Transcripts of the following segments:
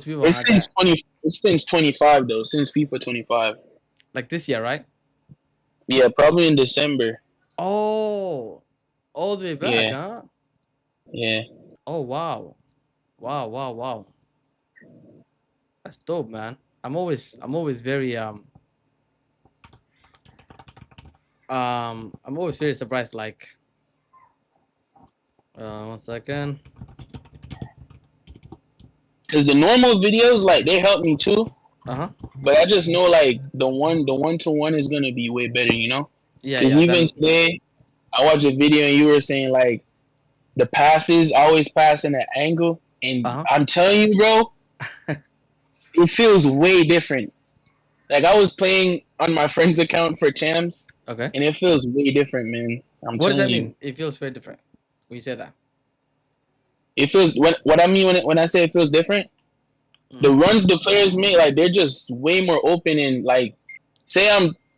most people had that. It's since 25 though. Since FIFA 25. Like this year, right? Yeah, probably in December. Oh, all the way back, Yeah, huh? yeah. Oh wow, wow, wow, wow. That's dope, man. I'm always very I'm always very surprised. Like, 1 second. Cause the normal videos like they help me too, Uh huh. but I just know like the one to one is gonna be way better, you know. Yeah, Cause yeah. even Then. today I watched a video and you were saying like the passes always pass in an angle, and Uh I'm telling you, bro, huh. it feels way different. Like I was playing on my friend's account for champs, Okay. and it feels way different, man. I'm What does telling that you, mean? It feels very different when you say that. it feels what I mean when I say it feels different. The Hmm. runs the players make, like they're just way more open and like, say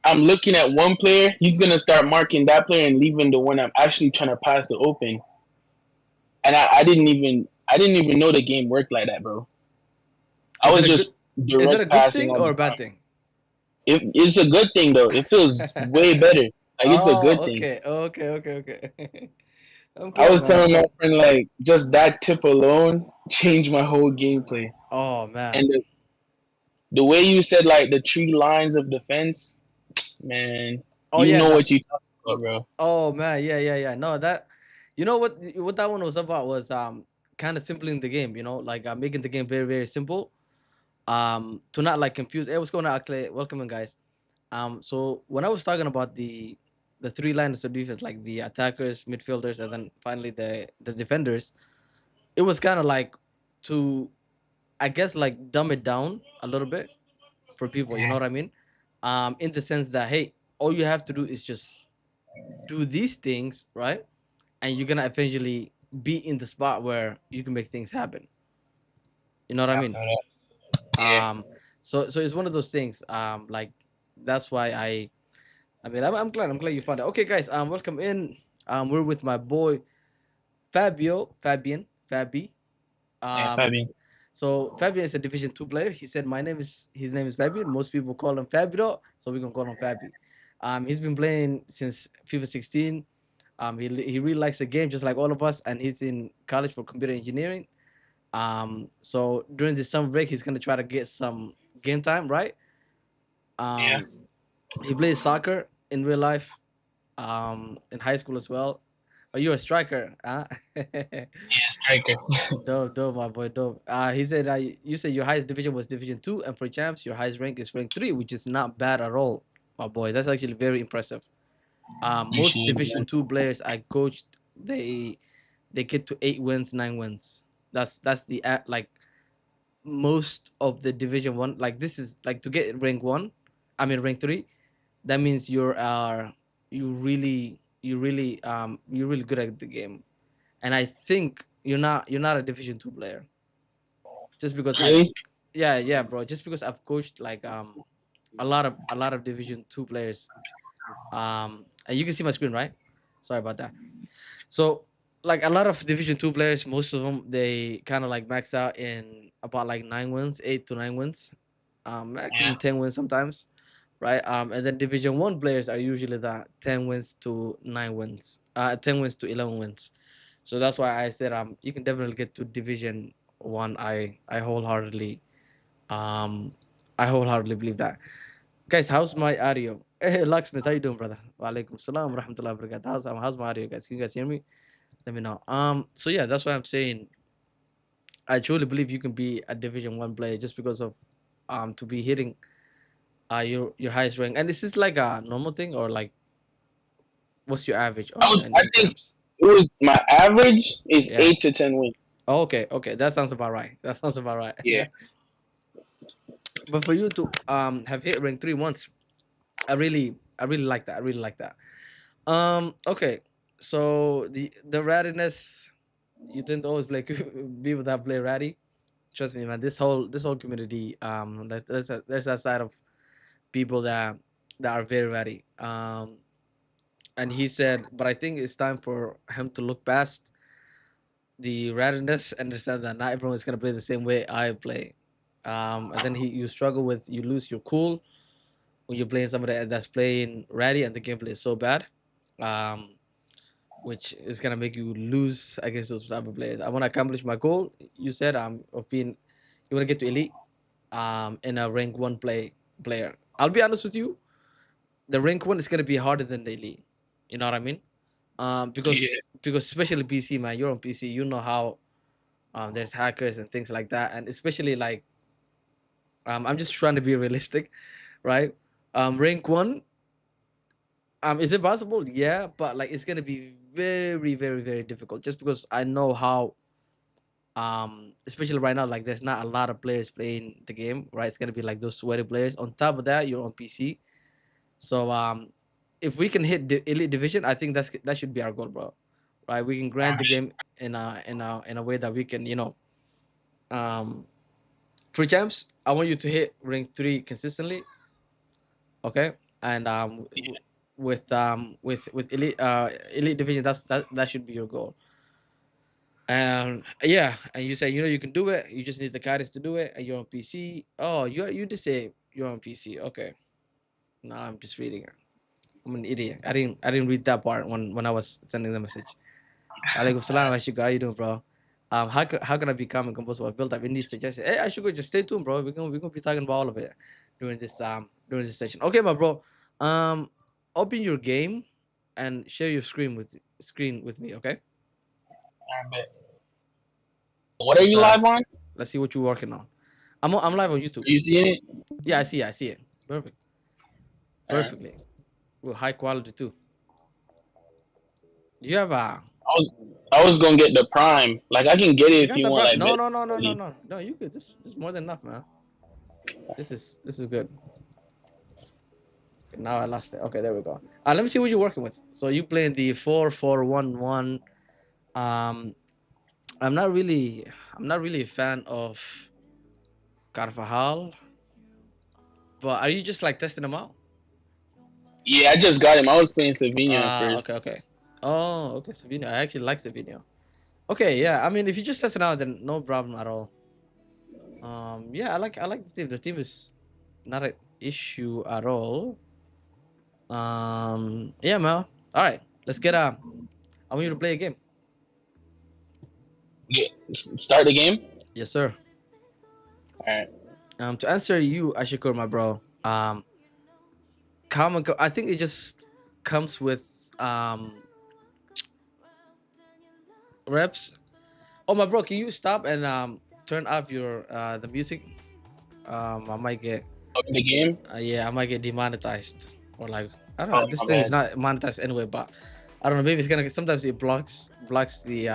I'm looking at one player, he's gonna start marking that player and leaving the one I'm actually trying to pass the open. And I didn't even know the game worked like that, bro. I Is it was a good? just Is it a direct good passing thing all or the a bad time. thing? It's a good thing though. It feels way better. Like it's a good Oh, thing. okay, okay, okay, okay. I'm I glad, was man. I'm telling my glad. friend like just that tip alone changed my whole gameplay. Oh And man. the way you said like the three lines of defense, man, Oh you yeah. know No. what you talking about, bro. Oh man. Yeah, yeah, yeah. No, that. You know what that one was about was kind of simpling the game. Like making the game very very simple. To not like confuse. Hey, what's going on? Actually, welcome in, guys. So when I was talking about the three lines of defense, like the attackers, midfielders, and then finally the defenders, it was kind of like to, I guess, like dumb it down a little bit for people. You know Yeah, what I mean? In the sense that, hey, all you have to do is just do these things, right? And you're gonna eventually be in the spot where you can make things happen. You know what I I mean? feel that. Yeah, Um, so it's one of those things. Like that's why I mean, I'm glad you found it. Okay, guys, welcome in. We're with my boy Fabi. yeah, Um, Fabian. so Fabian is a Division 2 player. He said his name is Fabian. Most people call him Fabio, so we can call him Fabi. He's been playing since FIFA 16. He really likes the game just like all of us, and he's in college for computer engineering. So during this summer break, he's gonna try to get some game time, right? Yeah, Um, he plays soccer in real life, in high school as well. Are you a striker? Huh? yeah, striker. Dope, dope, my boy, dope. He said you said your highest division was Division 2, and for champs, your highest rank is rank 3, which is not bad at all, my boy. That's actually very impressive. Most Appreciate it, Division man. 2 players I coached, they get to 8 wins, 9 wins. That's the like most of the Division 1. Like this is like to get rank 1, I mean rank 3. That means you're really good at the game. And I think you're not a Division 2 player, just because I've Really? yeah, yeah, bro, just because I've coached like a lot of Division 2 players. And you can see my screen, right? Sorry about that. So like a lot of Division 2 players, most of them, they kind of like max out in about like 9 wins, 8 to 9 wins, Yeah. maximum 10 wins sometimes, right? And then Division 1 players are usually the 10 wins to 9 wins, 10 wins to 11 wins. So that's why I said you can definitely get to Division 1. I wholeheartedly um I wholeheartedly believe that. Guys, how's my audio? Hey, Locksmith, how you doing, brother? Wa alaikum salam wa rahmatullahi wa barakatuh. How's my audio, guys? Can you guys hear me? Let me know. So yeah, that's why I'm saying I truly believe you can be a Division 1 player just because of to be hitting your highest rank. And is this like a normal thing, or like what's your average on I in think champs? it was my average is Yeah. 8 to 10 wins. Oh, okay, okay. That sounds about right. That sounds about Yeah. right. But for you to have hit rank 3 once, I really like that. I really like that. Okay. So the rattiness, you tend to always play people that play ratty. Trust me, man. This whole community, there's that side of people that are very ratty. And he said, but I think it's time for him to look past the rattiness and understand that not everyone is gonna play the same way I play. And then you struggle with you lose your cool when you're playing somebody that's playing ready and the gameplay is so bad, um, which is gonna make you lose against those type of players. I want to accomplish my goal. You said of being you want to get to elite in a rank one player. I'll be honest with you, the rank one is gonna be harder than the elite. You know what I mean? Yeah. Because especially PC, man, you're on PC, you know how there's hackers and things like that, and especially like I'm just trying to be realistic, right? Rank one, is it possible? Yeah, but like it's gonna be very, very, very difficult just because I know how especially right now, like there's not a lot of players playing the game, right? It's gonna be like those sweaty players. On top of that, you're on PC. So if we can hit the elite division, I think that should be our goal, bro. Right? We can All grind the right. game in a way that we can, um free champs. I want you to hit rank three consistently, okay? And with elite division, that should be your goal. And yeah, and you say you can do it. You just need the guidance to do it, and you're on PC. Oh, you just say you're on PC. Okay, no, I'm just reading it. I'm an idiot. I didn't read that part when I was sending the message. Alaikum All salam, Ashika. How you doing, bro? How can I become a composer or build up in these suggestions? Hey, Ashika, just stay tuned, bro. We're gonna be talking about all of it during this session. Okay, my bro. Um, open your game and share your screen with me. Okay, right, bet. What are let's you live on? Are let's see what you're working on. I'm live on YouTube. you seeing it? Yeah, I see it. Perfect, All right. perfectly. Well, high quality too. Do you have a? I was I was gonna get the prime. Like I can get it You if got you the want prep? like No, bit no, no, no, no, quality. no, no. You good? This is more than enough, man. This is good. Okay, now I lost it. Okay, there we go. Let me see what you're working with. So you playing the 4-4-1-1. Um, I'm not really, I'm not really a fan of Carvajal, but are you just like testing them out? Yeah, I just got him. I was playing Savinho at first. Okay, okay. Oh, okay, Savino. I actually like Savino. Okay, yeah. I mean, if you just test it out, then no problem at all. Yeah, I like the team. The team is not an issue at all. Yeah, man. All right, let's get I want you to play a game. Start the game. Yes, sir. All right. To answer you, Ashikur, my bro. I think it just comes with reps. Oh, my bro, can you stop and turn off your the music? I might get Open the game. yeah, I might get demonetized or like I don't know. Oh This my thing is bad. not monetized anyway, but I don't know. Maybe it's gonna. Sometimes it blocks the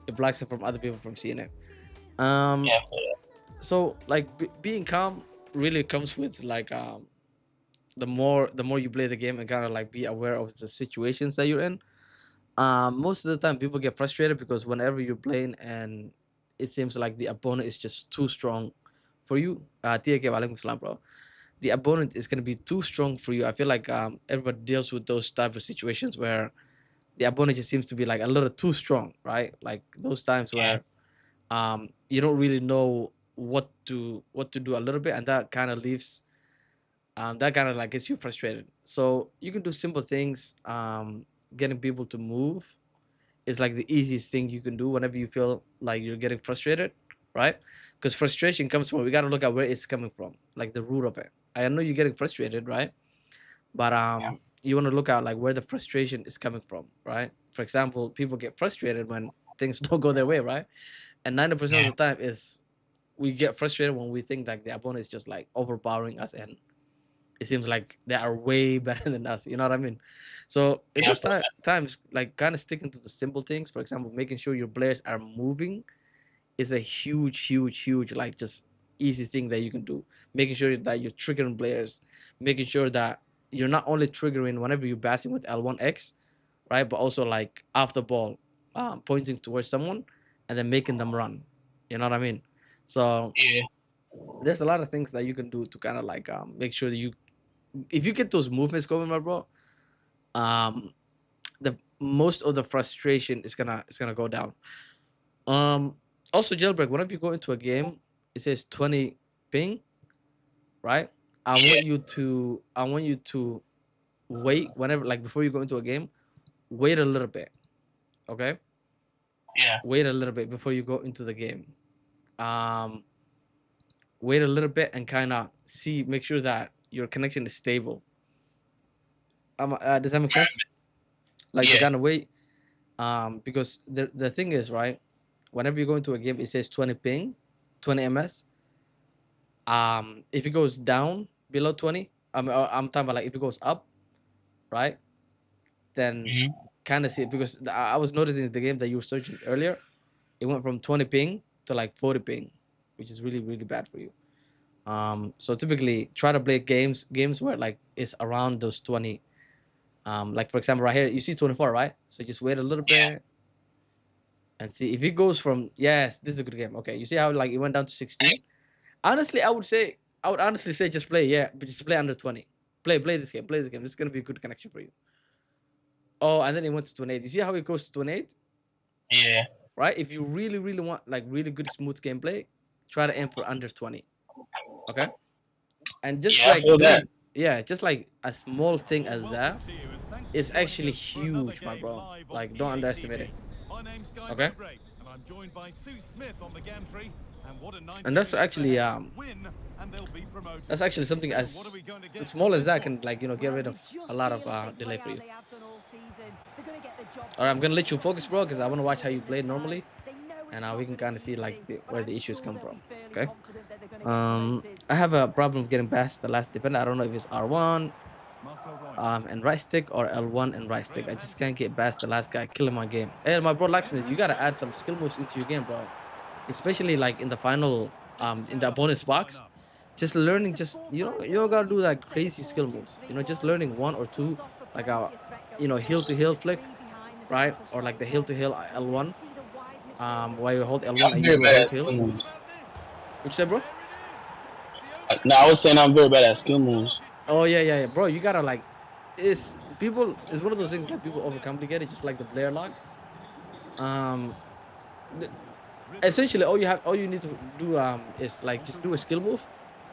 it blocks it from other people from seeing it. Um, Yeah. so like being calm really comes with like the more you play the game and kind of like be aware of the situations that you're in. Most of the time people get frustrated because whenever you're playing and it seems like the opponent is just too strong for you. TK Walaikum Salam, bro. The opponent is going to be too strong for you. I feel like everybody deals with those type of situations where the opponent just seems to be like a little too strong, right? Like those times Yeah. where you don't really know what to do a little bit, and that kind of like gets you frustrated. So you can do simple things. Getting people to move is like the easiest thing you can do whenever you feel like you're getting frustrated, right? Because frustration comes from we got to look at where it's coming from, like the root of it. I know you're getting frustrated, right? But Yeah. you want to look at like where the frustration is coming from, right? For example, people get frustrated when things don't go their way, right? And 90% of Yeah. the time is we get frustrated when we think that the opponent is just like overpowering us and it seems like they are way better than us. You know what I mean? So in Yeah. those times, like kind of sticking to the simple things. For example, making sure your players are moving is a huge, huge, huge, like just easy thing that you can do. Making sure that you're triggering players, making sure that you're not only triggering whenever you're passing with L1X, right? But also like off the ball, pointing towards someone and then making them run. You know what I mean? So Yeah. there's a lot of things that you can do to kind of like make sure that if you get those movements going, my bro, um, the most of the frustration is gonna go down. Um, Also jailbreak. Whenever you go into a game, it says ping, right? Yeah, I want you to wait whenever, like before you go into a game, wait a little bit, okay? yeah. Wait a little bit before you go into the game. Um, wait a little bit and kind of see, make sure that your connection is stable. Does that make sense? Like to Yeah. kind of wait, because the thing is, right? Whenever you go into a game, it says 20 ping, 20 ms. If it goes down below 20, I'm talking about like if it goes up, right? Then Hmm. kind of see it, because I was noticing the game that you were searching earlier, it went from 20 ping to like 40 ping, which is really really bad for you. So typically try to play games where like it's around those 20. Like for example, right here you see 24, right? So just wait a little bit and see if it goes from, yes, this is a good game. Okay, you see how like it went down to 16. Honestly, I would honestly say just play, yeah, but just play under 20. Play this game. Play this game. This is gonna be a good connection for you. Oh, and then it went to 28. You see how it goes to 28, Yeah. right? If you really really want like really good smooth gameplay, try to aim for under 20. Okay, and just Yeah, I like feel that. doing, yeah, just like a small thing as that is actually huge, my bro. Like don't underestimate it. Okay, and that's actually something as small as that can like get rid of a lot of delay for you. All right, I'm gonna let you focus, bro, because I want to watch how you play normally, and we can kind of see like where the issues come from. Okay. I have a problem getting past the last defender. I don't know if it's R1 and right stick or L1 and right stick. I just can't get past the last guy killing my game. Hey, my bro Laxman, you gotta add some skill moves into your game, bro. Especially like in the final, in the opponent's box. Just learning, just you don't gotta do like crazy skill moves. Just learning one or two, like a heel to heel flick, right? Or like the heel to heel L1. While you hold Yeah, L1 I'm and you very do a bad heel at to heel. skill moves. What you say, bro? No, I was saying I'm very bad at skill moves. Oh yeah, bro. You gotta like, it's one of those things that people overcomplicate it, just like the Blair lock. Um, the, essentially all you need to do is like just do a skill move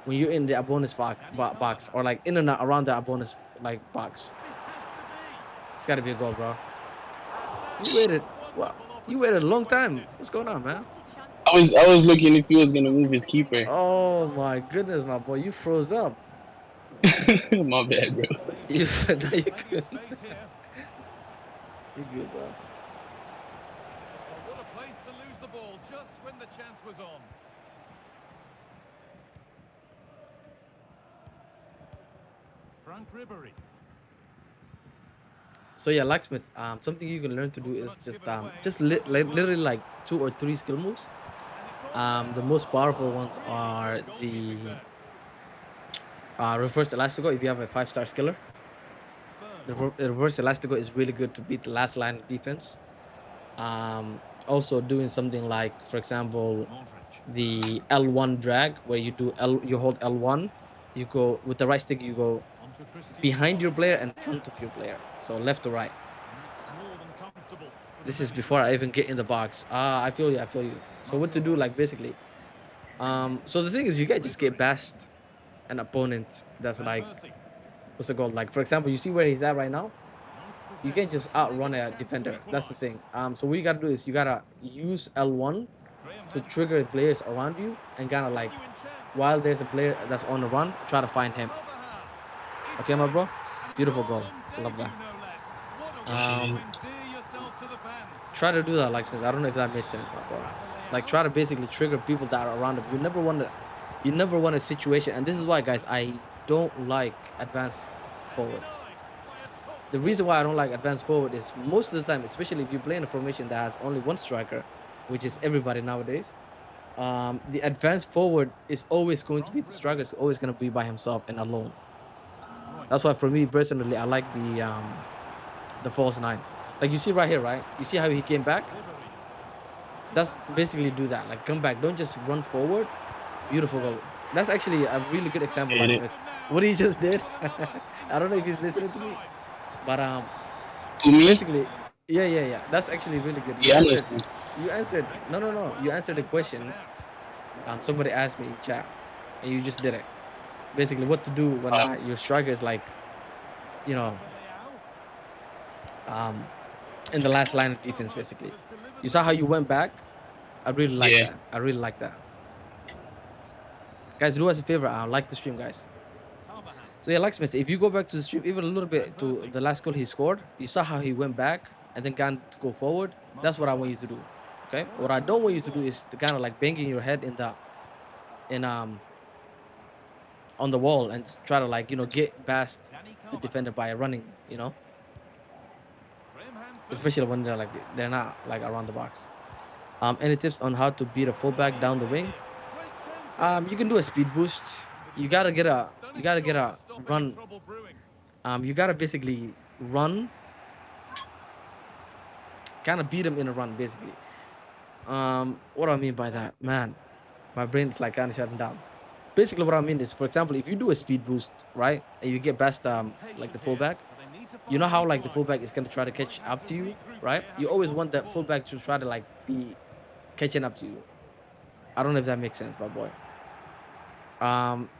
when you're in the bonus box, or like in and around the bonus like box. It's got to be a goal, bro. You waited. What? You waited a long time. What's going on, man? I was looking if he was gonna move his keeper. Oh my goodness, my boy, you froze up. My bad, bro. You now you good. You good, bro. So yeah, locksmith. Something you can learn to do is like literally like two or three skill moves. The most powerful ones are the reverse elastico. If you have a 5-star skiller, the reverse elastico is really good to beat the last line of defense. Also doing something like, for example, the L1 drag, where you hold L1, you go with the right stick, you go behind your player and front of your player, so left to right. This is before I even get in the box. I feel you. I feel you. So what to do? Like basically, so the thing is, you can't just get past an opponent that's like, what's it called? Like for example, you see where he's at right now. You can't just outrun a defender. That's the thing. So what you gotta do is you gotta use L1 to trigger players around you, and kind of like while there's a player that's on the run, try to find him. Okay, my bro. Beautiful goal. Love that. Um, try to do that, like, since I don't know if that made sense, my bro. Like try to basically trigger people that are around them. You never want a situation, and this is why, guys, I don't like advance forward. The reason why I don't like advance forward is most of the time, especially if you play in a formation that has only one striker, which is everybody nowadays. The advance forward is always going to be, the striker is always going to be by himself and alone. That's why for me personally, I like the false nine. Like you see right here, right? You see how he came back? That's basically do that. Like come back. Don't just run forward. Beautiful goal. That's actually a really good example, Get like it. Smith. What he just did. I don't know if he's listening to me, but To me? basically, yeah. That's actually really good. You Yeah, I'm answered. listening. You answered. No. You answered the question. Somebody asked me in chat. and you just did it. Basically, what to do when Uh, your striker is like, you know, um, in the last line of defense. Basically, you saw how you went back. I really like yeah. that. I really like that. Guys, do us a favor. Like the stream, guys. So yeah, like Smith, if you go back to the stream even a little bit to the last goal he scored, you saw how he went back and then got to go forward. That's what I want you to do. Okay. What I don't want you to do is to kind of like banging your head in on the wall and try to like get past the defender by running. Especially when they're not like around the box. Any tips on how to beat a fullback down the wing? You can do a speed boost. You gotta get a run. You gotta basically run, kind of beat him in a run, basically. What do I mean by that, man? My brain's like kind of shutting down. Basically, what I mean is, for example, if you do a speed boost, right, and you get past like the fullback, you know how like the fullback is gonna try to catch up to you, right? You always want that fullback to try to like be catching up to you. I don't know if that makes sense, my boy.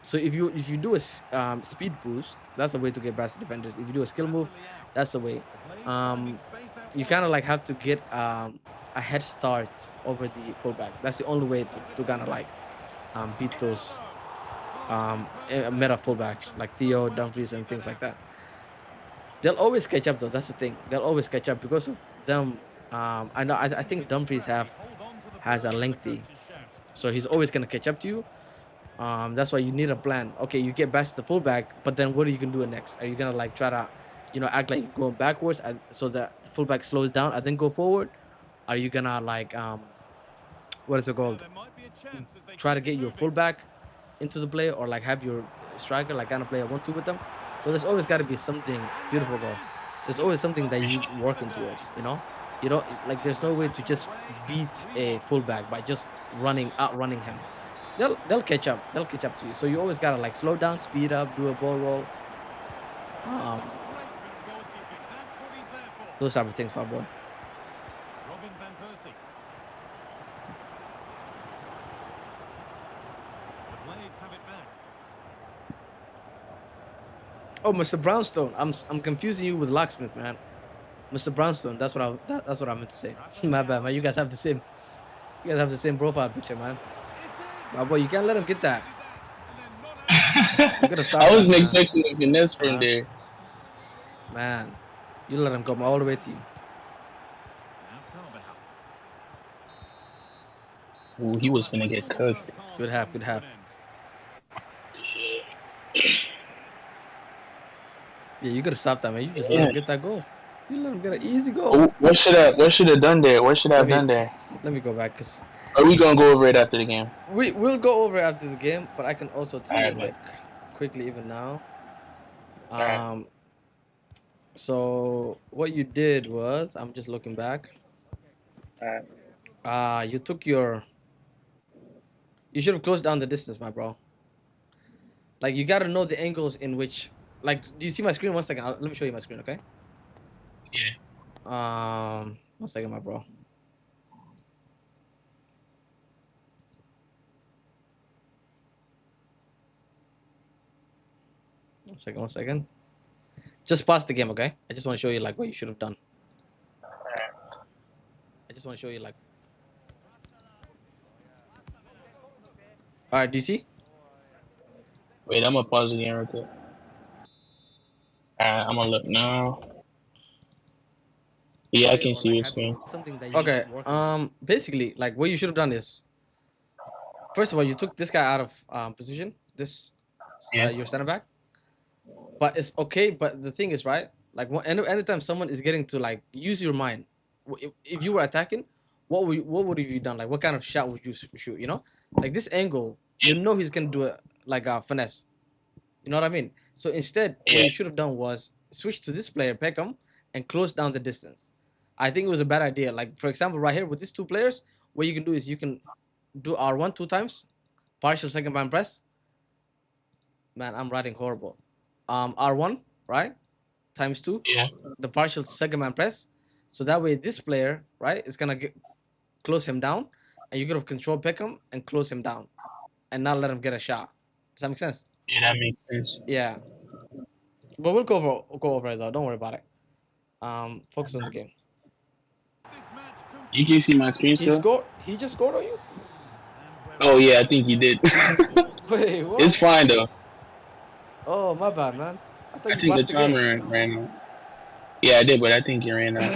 So if you do a speed boost, that's the way to get past the defenders. If you do a skill move, that's the way. Um, you kind of like have to get a head start over the fullback. That's the only way to kind of like beat those meta fullbacks like Theo, Dumfries, and things like that. They'll always catch up though. That's the thing. They'll always catch up because of them. I know. I think Dumfries has a lengthy, so he's always gonna catch up to you. That's why you need a plan. Okay, you get past the fullback, but then what are you gonna do next? Are you gonna like try to, act like you're going backwards so that the fullback slows down and then go forward? Are you gonna like what is it called? Try to get your fullback into the play or like have your striker like kind of play a 1-2 with them. So there's always got to be something beautiful goal. There's always something that you working towards. You don't like. There's no way to just beat a fullback by just outrunning him. They'll catch up. They'll catch up to you. So you always gotta like slow down, speed up, do a ball roll. Um, those type of things, my boy. Oh, Mr. Brownstone. I'm confusing you with Locksmith, man. Mr. Brownstone. That's what I meant to say. My bad, man. You guys have the same. You guys have the same profile picture, man. My boy, you can't let him get that. You gotta stop I that, wasn't man. expecting a finesse from Uh-huh. there. Man, you let him come all the way to you. Ooh, he was gonna get cooked. Good half, good half. Yeah, you gotta stop that, man. You just let Yeah. him get that goal. You let him get an easy goal. Oh, what should have done there? What should I Let have me done there? let me go back because Are we gonna go over it after the game? we'll go over after the game, but I can also tell you Alright, bet. like quickly even now. Alright, Um, so what you did was I'm just looking back. alright. You took you should have closed down the distance, my bro. Like you gotta know the angles in which like do you see my screen? One second. Let me show you my screen, okay? Yeah. 1 second, my bro. 1 second, 1 second. Just pause the game, okay? I just want to show you like what you should have done. I just want to show you like. All right, do you see? Wait, I'm gonna pause the game real quick. Alright, I'm gonna look now. Yeah, I can Or see like your have screen. something that you okay. Working basically, like what you should have done is first of all you took this guy out of position. This Yeah. your center back, but it's okay. But the thing is, right? Like anytime someone is getting to like use your mind, if you were attacking, what would you done? Like what kind of shot would you shoot? Like this angle, he's gonna do it like a finesse. You know what I mean? So instead, what Yeah. you should have done was switch to this player, Beckham, and close down the distance. I think it was a bad idea. Like for example, right here with these two players, what you can do is you can do R1 two times, partial second man press. Man, I'm writing horrible. R1, right? Times two, Yeah. the partial second man press. So that way this player, right, is gonna close him down, and you're gonna control Beckham and close him down and not let him get a shot. Does that make sense? Yeah, that makes sense. Yeah, but we'll go over it though. Don't worry about it. Focus on the game. You can see my screen He still? scored. He just scored on you. Oh yeah, I think you did. Wait, It's what? fine though. Oh, my bad, man. I thought I you think the passed the game. timer ran out. Yeah, I did, but I think you ran out.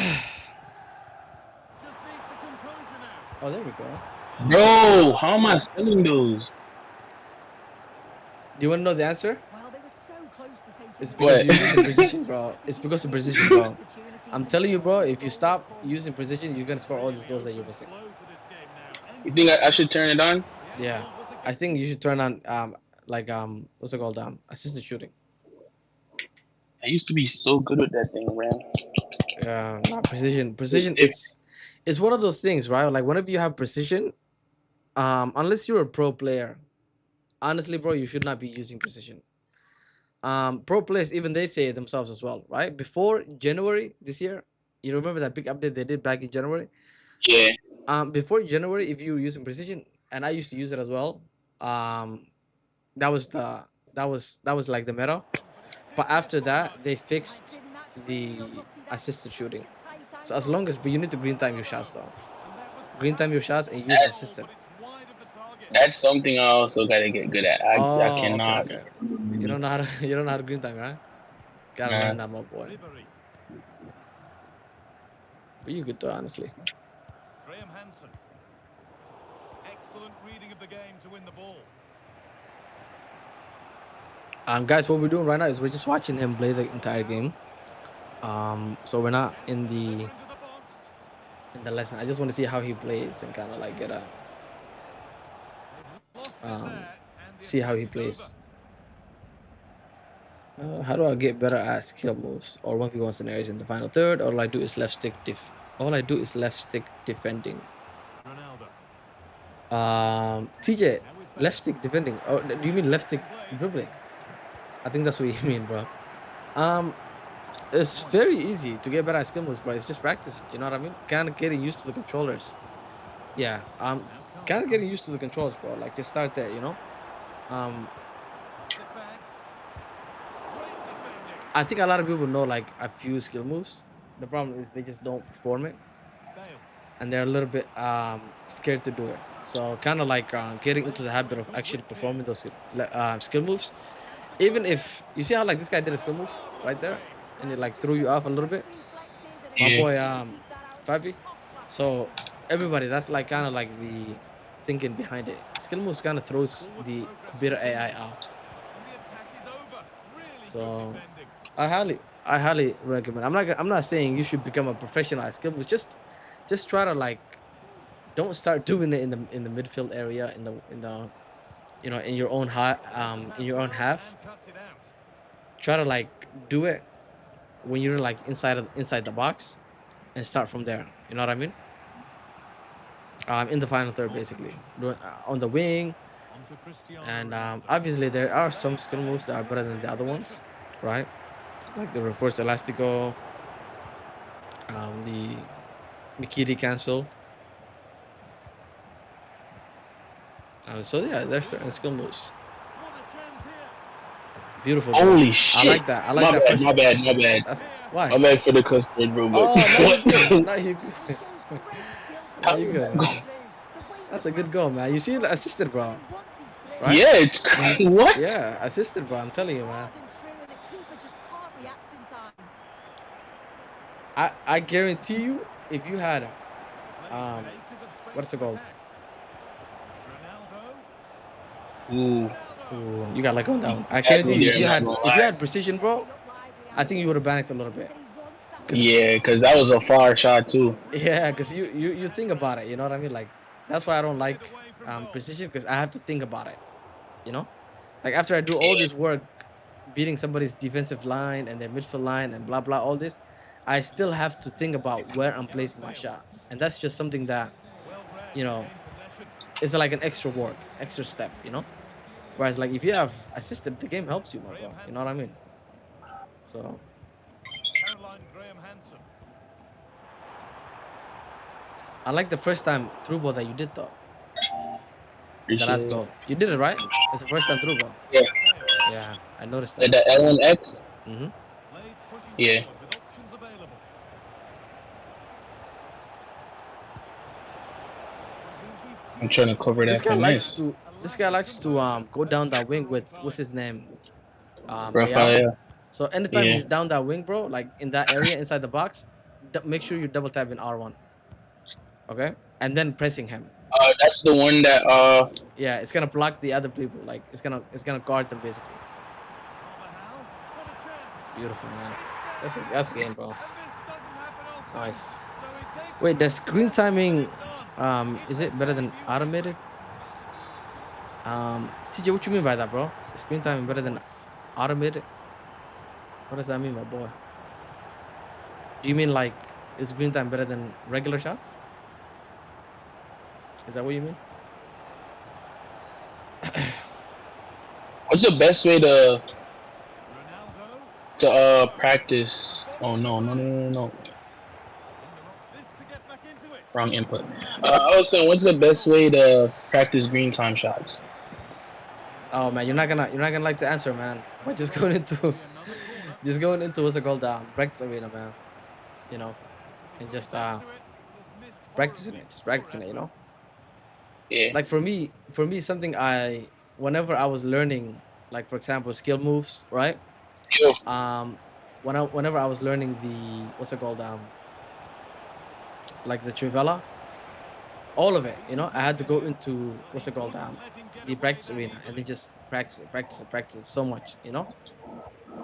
Oh, there we go. Bro, how am I selling those? Do you want to know the answer? It's because What? you're using precision, bro. It's because of precision, bro. I'm telling you, bro. If you stop using precision, you're gonna score all these goals that you're missing. You think I should turn it on? Yeah, I think you should turn on like what's it called, assisted shooting. I used to be so good with that thing, man. Not precision. Just Precision if is one of those things, right? Like whenever you have precision, unless you're a pro player, honestly, bro, you should not be using precision. Pro players, even they say it themselves as well, right? Before January this year, you remember that big update they did back in January. yeah, Before January, if you were using precision, and I used to use it as well, um, that was the that was like the meta. But after that, they fixed the assisted shooting. So as long as, but you need to green time your shots though. Green time your shots and use that's assisted. that's something I also gotta get good at. I Oh, okay, cannot. okay. You don't know how to you don't know how to green time, right? Gotta Nah. learn that, my boy. But you good though, honestly. Graham Hansen. Excellent reading of the game to win the ball. Guys, what we're doing right now is we're just watching him play the entire game. So we're not in the Into the box. lesson. I just want to see how he plays and kind of like get a Lost it um there, and the see how attack he is over. plays. How do I get better at skill moves or 1v1 scenarios in the final third? All I do is left stick defending. Ronaldo. TJ, Now with left Bale. stick defending. Oh, do you mean left stick Play. dribbling? I think that's what you mean, bro. Um, it's very easy to get better at skill moves, bro. It's just practicing. You know what I mean? Kind of getting used to the controllers. Yeah. Now Kind of Carlson. getting used to the controls, bro. Like just start there. Um, Gets it back. Great defending. I think a lot of people know like a few skill moves. The problem is they just don't perform it, Bale. and they're a little bit scared to do it. So kind of like getting into the habit of Good actually width here. performing those skill moves. Even if you see how like this guy did a skill move right there, and it like threw you off a little bit. My Yeah. boy Fabi. So everybody, that's like kind of like the thinking behind it. Skill moves kind of throws Forward the progress computer continues. AI off. And the attack is over. Really good So defending. I highly recommend. I'm not saying you should become a professional at skill moves. Just try to like don't start doing it in the midfield area in the in your own in Stands your own well half. and cuts it out. Try to like do it when you're like inside the box and start from there. You know what I mean? In the final third, basically, on the wing, On to Cristiano and Ronaldo. obviously there are some skill moves that are better than the other ones, right? Like the reverse elastico, the Mikiti cancel. So yeah, there's certain skill moves. What a chance here. Beautiful goal. Holy I shit! like that. I like My that bad. first. My bad. My bad. That's Here. why. My bad for the custard, bro. But Oh, now you good. what? Now you good. Now How you did good, that go? man. That's a good goal, man. You see the assisted, bro. Right? Yeah, it's crazy. What? Yeah, assisted, bro. I'm telling you, man. I guarantee you, if you had Plenty of um, acres of space what's it to called? attack. Ronaldo. Ooh, Ronaldo. Ooh, you got like on that you one. I had guarantee me you, there. I'm not gonna if you lie. had precision, bro, I think you would have panicked a little bit. Cause Yeah, because that was a far shot too. yeah, cause you think about it. You know what I mean? Like that's why I don't Cleared like away from goal. precision, because I have to think about it. You know, like after I do all this work, beating somebody's defensive line and their midfield line and blah blah all this, I still have to think about where I'm Gareth placing my Bale. shot, and that's just something that Well read you to know gain possession. is like an extra work, extra step. Whereas like if you have assisted, the game helps you, my Graham bro. You know what Hansen. I mean? So Caroline Graham Hansen. I like the first time through ball that you did though. in the Appreciate last it. goal. You did it right. It's the first time through, bro. Yeah, Yeah, I noticed like that. the L1X. Mm-hmm. Blades pushing Yeah, forward with options available. I'm trying to cover This that guy for likes nice. to. This guy likes to go down that wing with what's his name, Real. Rafael. So anytime Yeah. he's down that wing, bro, like in that area inside the box, make sure you double tap in R1, okay, and then pressing him. That's the one that Yeah, it's gonna block the other people. Like it's gonna guard them basically. Carvajal, what a chance. Beautiful, man. He's getting That's close, game, bro. and this doesn't happen often. Nice. So he takes Wait, it the with screen possession, and timing, it does. is It's a it better than debut. automated? TJ, what you mean by that, bro? Is screen timing better than Royce. automated? What does that mean, my boy? Do you mean like is screen time better than regular shots? Is that what you mean? what's the best way to Ronaldo. practice? Oh no, no, no, no, no, This to get back into it. wrong input. I was saying, what's the best way to practice green time shots? Oh man, you're not gonna like to answer, man. But just going into Be another corner. just going into what's it called practice arena, man. You know, and Put it just back to it. Just missed practicing horribly. it, just Poor practicing it, effort. Yeah, like for me something I whenever I was learning, like for example skill moves, right? yo, um whenever I was learning the what's it called like the trivela, all of it, I had to go into Well, what's he it called couldn't let him get the away practice that arena, and then easily. just practice it, practice it, practice it so much,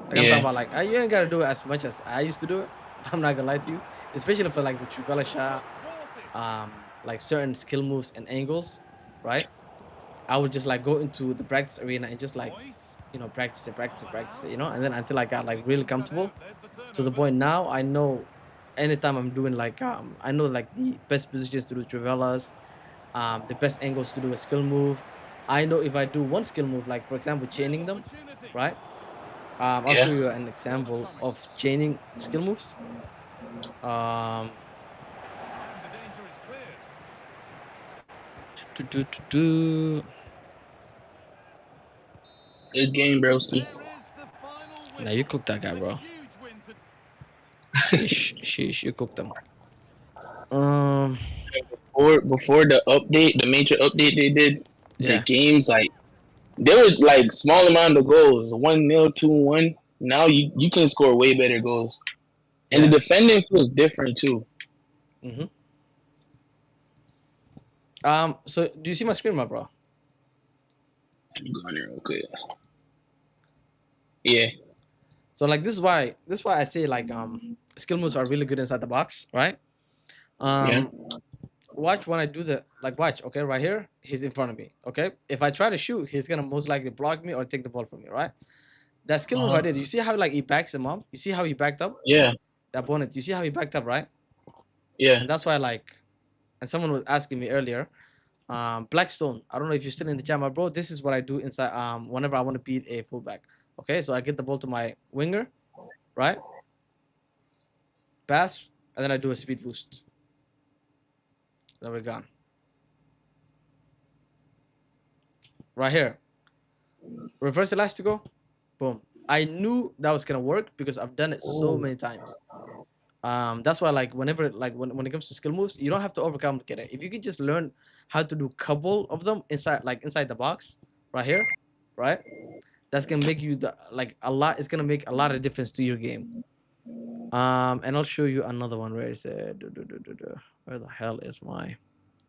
like I'm talking yeah, about, like you ain't gotta do it as much as I used to do it. I'm not gonna lie to you, especially for like the trivela shot, Quality. like certain skill moves and angles, right? I would just like go into the practice arena and just like Royce. practice it, practice it, practice Carvajal. it, and then until I got like really Easing that comfortable out. There's the to the turnover. point now I know anytime I'm doing like I know like the best positions to do trivelas, the best angles to do a skill move. I know if I do one skill move, like for example Real chaining them, opportunity. right? I'll show yeah. you an Corner example coming. of chaining skill moves. Um, And the danger is cleared. Good game, broski. There is the final now you whistle. cooked that guy, A bro. huge win to Sheesh, sheesh, you cooked them. Um, Before the update, the major update they did, the yeah, games like they were like small amount of goals, 1-0, 2-1. Now you can score way better goals, and the yeah. defending feels different too. Mm-hmm. So do you see my screen, my bro? Let me go on there real quick. Yeah, So like this is why I say like skill moves are really good inside the box, right? yeah. Um, watch when I do the like watch, okay, right here, he's in front of me. Okay. If I try to shoot, he's gonna most likely block me or take the ball from me, right? That skill move I Uh-huh. did, you see how like he backs him up? You see how he backed up? Yeah, The opponent, you see how he backed up, right? yeah. And that's why like and someone was asking me earlier, Blackstone, I don't know if you're still in the chat, my bro. This is what I do inside whenever I want to beat a fullback. Okay, so I get the ball to my winger, right? Pass, and then I do a speed boost. Then we're gone. Right here. Reverse elastico, boom. I knew that was gonna work because I've done it so Oh, many times. That's why like whenever like when it comes to skill moves, you don't have to overcomplicate it. If you can just learn how to do couple of them inside the box, right here, right? That's gonna make you like a lot. It's gonna make a lot of difference to your game. And I'll show you another one. Where is it? Where the hell is my?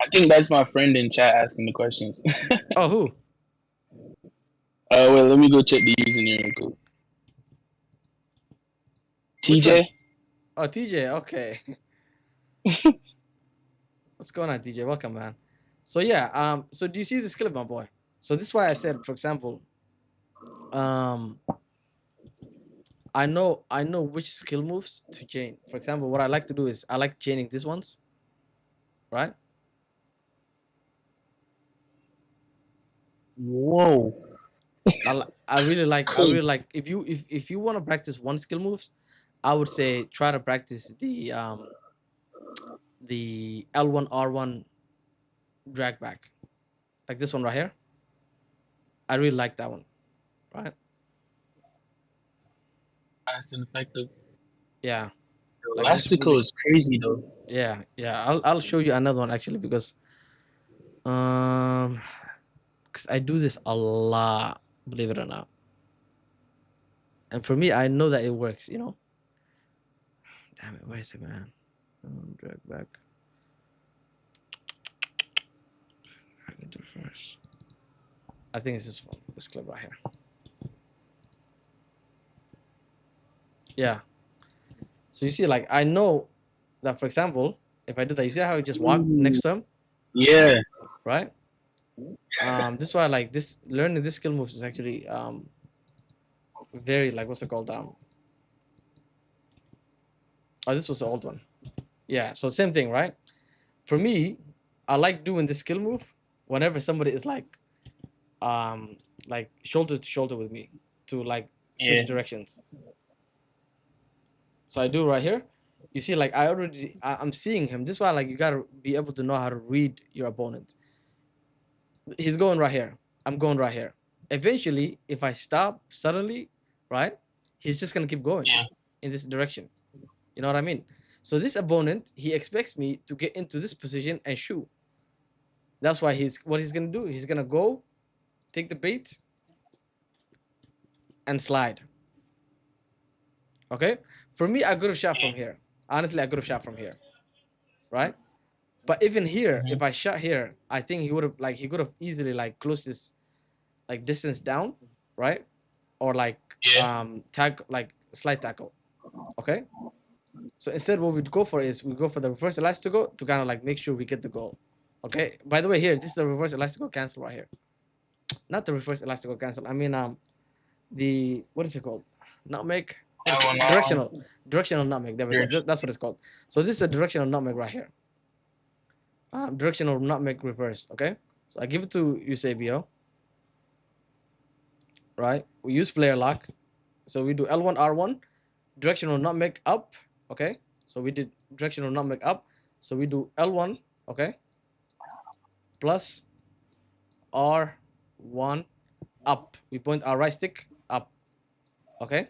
I think that's my friend in chat asking the questions. Oh, who? Wait, let me go check the username real quick. Which one? TJ. Oh, TJ. Okay. What's going on, TJ? Welcome, man. So yeah. So do you see this clip, my boy? So this is why I said, for example, um, I know which skill moves to chain. For example, what I like to do is I like chaining these ones, right? Whoa. I really like if you want to practice one skill moves, I would say try to practice the L1 R1 drag back. like this one right here. I really like that one, right? Fast and effective. Yeah, like this Elastico really. is crazy though. Yeah. I'll show you another one actually because um, because I do this a lot, believe it or not. And for me, I know that it works. Damn it, where is it, man? Drag back. Drag into first. I think it's this one. This clip right here. Yeah. So you see, like I know that, for example, if I do that, you see how I just walk Ooh, next to him, yeah, right? This is why like this learning this skill moves is actually very like what's it called oh, this was the old one. Yeah. So same thing, right? For me, I like doing this skill move whenever somebody is like shoulder to shoulder with me to like yeah, switch directions. So I do right here. You see, like I'm seeing him. This is why like you gotta be able to know how to read your opponent. He's going right here. I'm going right here. Eventually, if I stop suddenly, right, he's just gonna keep going yeah, in this direction. You know what I mean? So this opponent, he expects me to get into this position and shoot. That's why he's gonna do. He's gonna go, take the bait, and slide. Okay. For me, I could have shot yeah. from here. Honestly, I could have shot from here, right? But even here, Hmm. if I shot here, I think he could have easily like closed this like distance down, right? Or like Yeah, tag like slide tackle. Okay. So instead, what we'd go for is we go for the reverse elastico to kind of like make sure we get the goal. Okay. By the way, here this is the reverse elastico cancel right here. Not the reverse elastico cancel. I mean the what is it called? Nutmeg. What is that it? one. Directional nutmeg. There we go. Direction. That's what it's called. So this is a directional nutmeg right here. Directional nutmeg reverse. Okay. So I give it to Eusebio. Right. We use player lock. So we do L1 R1 directional nutmeg up. Okay. So we did directional nutmeg up. So we do L1. Okay. Plus R1 up. We point our right stick up. Okay.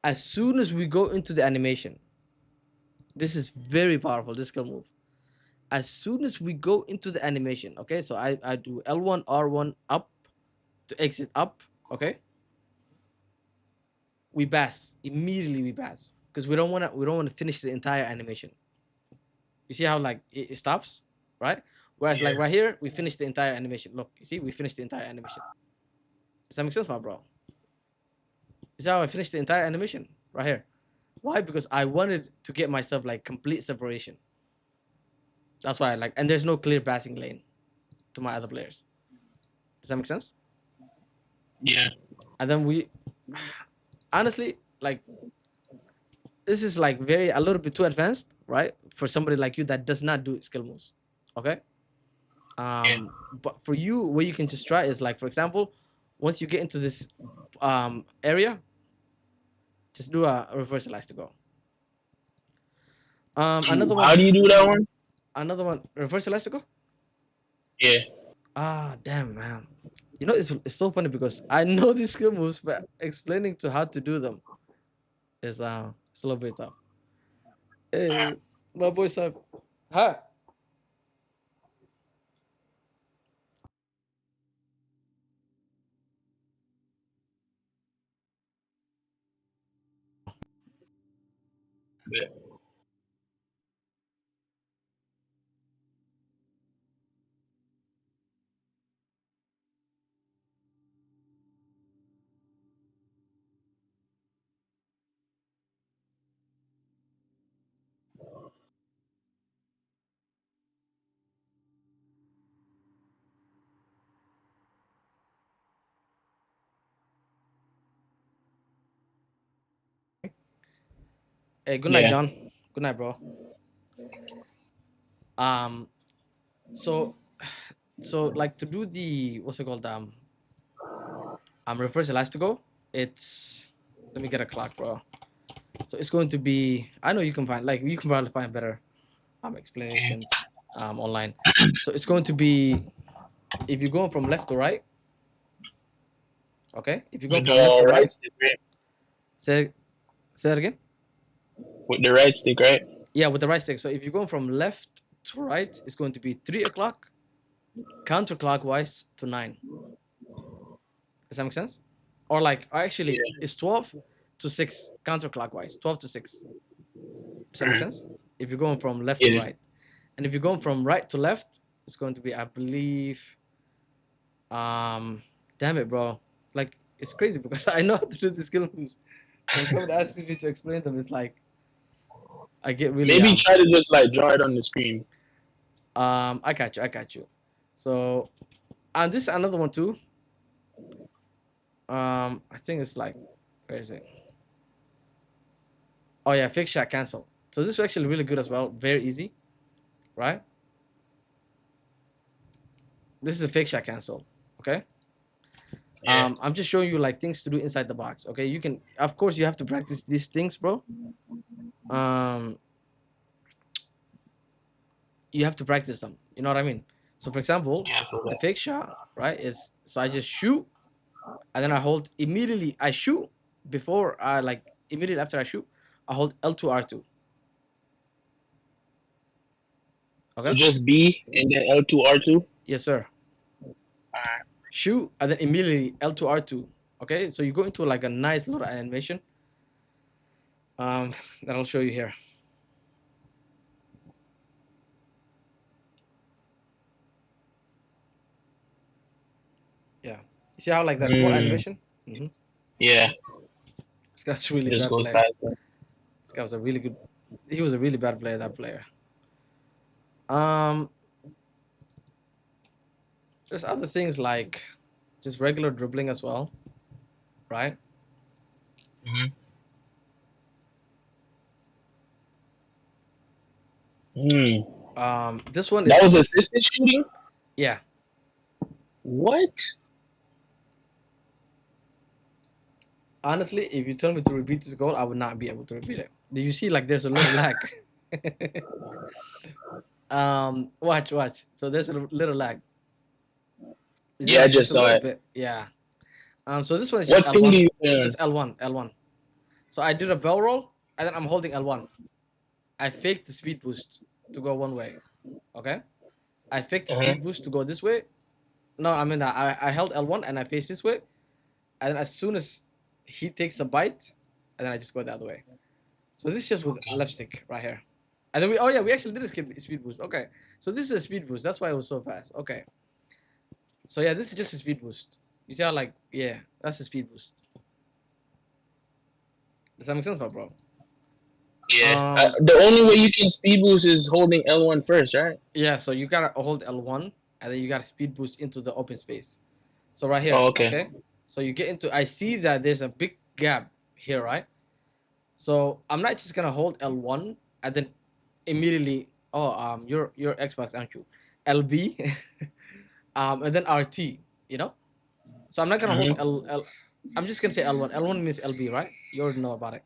As soon as we go into the animation, this is very powerful. This skill move. As soon as we go into the animation, okay. So I do L1 R1 up to exit up. Okay. We pass immediately. We pass because we don't want to finish the entire animation. You see how like it stops, right? Whereas Yeah, like right here, we finish the entire animation. Look, you see, we finished the entire animation. Does that make sense, my bro? You see how I finished the entire animation right here? Why? Because I wanted to get myself like complete separation. That's why I like, and there's no clear passing lane to my other players. Does that make sense? yeah, And then we, honestly, like this is like very a little bit too advanced, right? For somebody like you that does not do skill moves. Okay. yeah. But for you, what you can just try is like, for example, once you get into this area, just do a reverse elastico. Ooh, Another one, how do you do that one? reverse elastico. Yeah, Ah, damn, man. It's so funny because I know these skill moves, but explaining to how to do them is it's a little bit tough. Hey, my boy Sab. Hi. yeah, Hey, good night, yeah, John. Good night, bro. Um, so like to do the what's it called reverse elastico. It's let me get a clock, bro. So it's going to be. I know you can probably find better explanations online. So it's going to be. if you're going from left to right, okay, if you're going With from left to the right, right stick, right? say say it again. With the right stick, right? Yeah, with the right stick. So if you're going from left to right, it's going to be 3 o'clock counterclockwise to 9. Does that make sense? Or like, actually, Yeah. it's 12 to 6 counterclockwise. 12 to 6. Does that make Mhm. sense? If you're going from left to Yeah. right, and if you're going from right to left, it's going to be, I believe, um, damn it, bro. Like, it's crazy because I know how to do these skill moves. When someone asks me to explain them, it's like I get really Maybe try to just like draw it on the screen. I got you, I got you. So, and this is another one too. I think it's like, where is it? Oh yeah, fake shot cancel. So this is actually really good as well. Very easy, right? This is a fake shot cancel. Okay. Yeah. I'm just showing you like things to do inside the box. Okay. You can, of course, you have to practice these things, bro. Um, you have to practice them. You know what I mean? So for example, Yeah. For the that. fake shot, right? Is so I just shoot and then I hold immediately. I shoot before I like immediately after I shoot, I hold L2 R2. So Okay. just B and then L2 R2. Yes, sir. Alright. Shoot and then immediately L2 R2. Okay. So you go into like a nice little animation. That I'll show you here. Yeah. You see how like that small Mm, animation? Mm-hmm. yeah. This guy's really Just bad goes player. faster. This guy was a really good. He was a really bad player. That player. Um, there's other things like just regular dribbling as well, right? Hmm. Mm. This one That was is, assisted shooting. yeah. What? Honestly, if you tell me to repeat this goal, I would not be able to repeat it. Do you see like there's a little lag? Watch. So there's a little lag. Is it Yeah, I like just just a saw little it. bit? Yeah. So this one is just What thing do L1, you? just L1, L1. So I did a bell roll and then I'm holding L1. I faked the speed boost to go one way. Okay. I faked the Uh-huh. speed boost to go this way. No, I mean I held L1 and I faced this way. And then as soon as he takes a bite, and then I just go the other way. So this is just with Okay. left stick right here. And then we actually did a speed boost. Okay. So this is a speed boost. That's why it was so fast. Okay. So yeah, this is just a speed boost. You see how like, yeah, that's a speed boost. Does that make sense, bro? Yeah. Um, The only way you can speed boost is holding L1 first, right? yeah, so you gotta hold L1 and then you gotta speed boost into the open space. So right here, Oh, okay. okay? So you get into, I see that there's a big gap here, right? So I'm not just gonna hold L1 and then immediately, oh, you're Xbox, aren't you? LB, and then RT, you know? So I'm not gonna hold Hmm. I'm just gonna say L1. L1 means LB, right? You already know about it.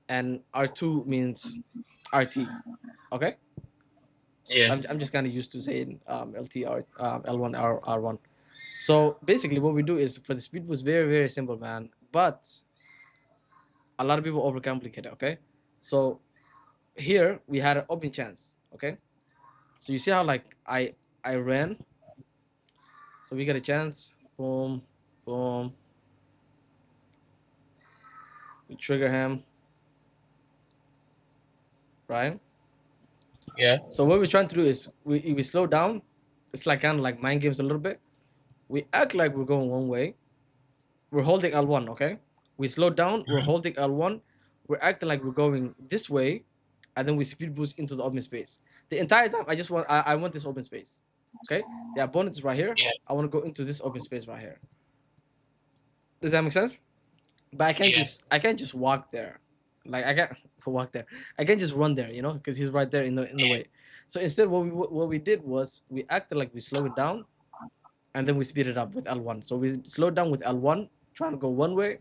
And R2 means RT. Okay? Yeah. I'm just kind of used to saying LTR, L1, R1. So basically, what we do is for the speed boost, very, very simple, man. But a lot of people overcomplicate it, okay? So here we had an open chance, okay? So you see how like I ran, so we got a chance, boom, boom, we trigger him, right? Yeah. So what we're trying to do is we slow down. It's like kind of like mind games a little bit. We act like we're going one way. We're holding L1, okay? We slow down. We're Mhm. holding L1. We're acting like we're going this way, and then we speed boost into the open space. The entire time, I want this open space, okay? The opponent is right here. Yeah. I want to go into this open space right here. Does that make sense? But Yeah. I can't just walk there. Like I can't walk there. I can't just run there, you know, because he's right there in the way. So instead, what we did was we acted like we slow it down, and then we speed it up with L1. So we slowed down with L1, trying to go one way,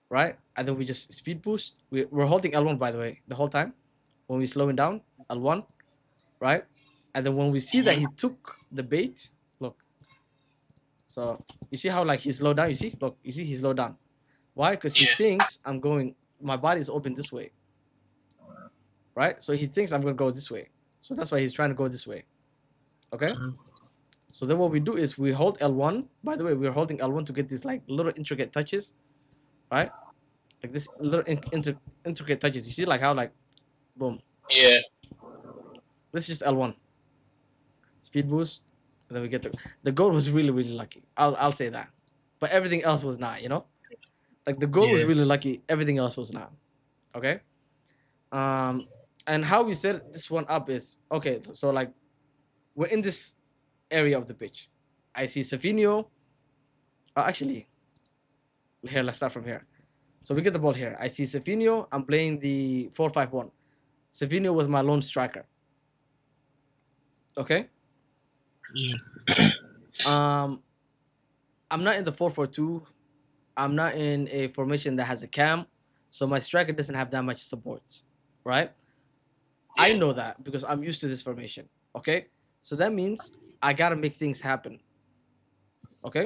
right? And then we just speed boost. We're holding L1 by the way the whole time. When we slowing down, L1, right? And then when we see that Hmm. he took the bait, look. So you see how like he slowed down. You see, look, you see he slowed down. Why? Because he Yeah. thinks I'm going. My body is open this way, right? So he thinks I'm gonna go this way. So that's why he's trying to go this way. Okay. Mhm. So then what we do is we hold L1. By the way, we're holding L1 to get these like little intricate touches, right? Like this little intricate touches. You see like how like boom. Yeah. This is just L1 speed boost, and then we get the goal was really lucky. I'll say that, but everything else was not. You know, like the goal was Yeah. really lucky. Everything else was not. Okay. And how we set this one up is okay. So like we're in this area of the pitch. I see Savinho. Actually, here let's start from here. So we get the ball here. I see Savinho. I'm playing the 4-5-1. Savinho was my lone striker. Okay. Yeah. Um, I'm not in the 4-4-2. I'm not in a formation that has a cam, so my striker doesn't have that much support, right? I Yeah. know that because I'm used to this formation. Okay, so that means I gotta make things happen. Okay,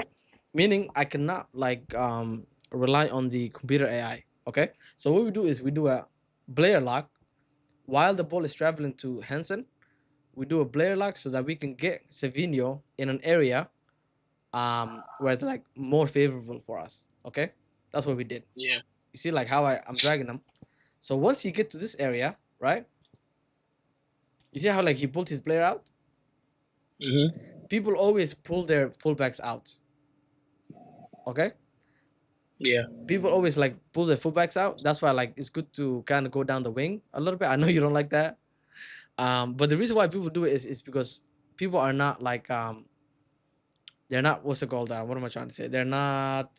meaning I cannot like rely on the computer AI. Okay, so what we do is we do a player lock while the ball is traveling to Hansen. We do a player lock so that we can get Savinho in an area where it's like more favorable for us. Okay, that's what we did. Yeah. You see like how I'm dragging him. So once you get to this area, right? You see how like he pulled his player out? Mhm. People always pull their fullbacks out. Okay? Yeah. People always like pull their fullbacks out. That's why like it's good to kind of go down the wing a little bit. I know you don't like that. But the reason why people do it is because people are not like they're not what's it called? What am I trying to say? They're not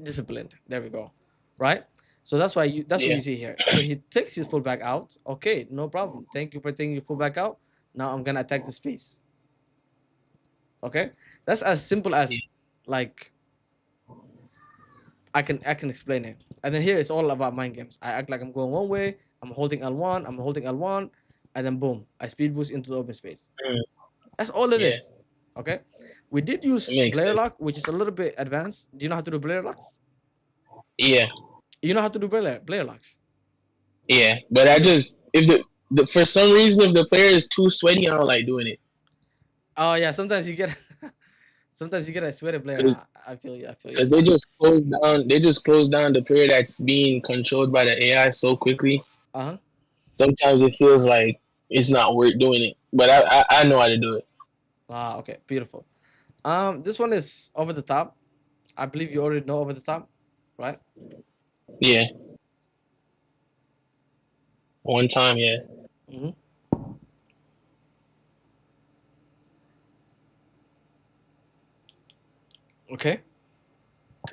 disciplined. There we go. Right? So that's what Yeah. you see here. So he takes his fullback out. Okay, no problem. Thank you for taking your fullback out. Now I'm gonna attack the space. Okay, that's as simple Yeah. as like I can explain it. And then here it's all about mind games. I act like I'm going one way. I'm holding L1. I'm holding L1, and then boom, I speed boost into the open space. Mm. That's all it Yeah. is. Okay, we did It use makes player sense. lock, which is a little bit advanced. Do you know how to do player locks? Yeah. You know how to do player locks. Yeah. But I just if the for some reason if the player is too sweaty, I don't like doing it. Oh yeah, sometimes you get sometimes you get a sweaty player. Because Huh? I feel you. I feel you. they just close down. They just close down the player that's being controlled by the AI so quickly. Uh huh. Sometimes it feels like it's not worth doing it. But I know how to do it. Ah, okay, beautiful. This one is over the top. I believe you already know over the top, right? Yeah. One time. Yeah. Mm-hmm. Okay.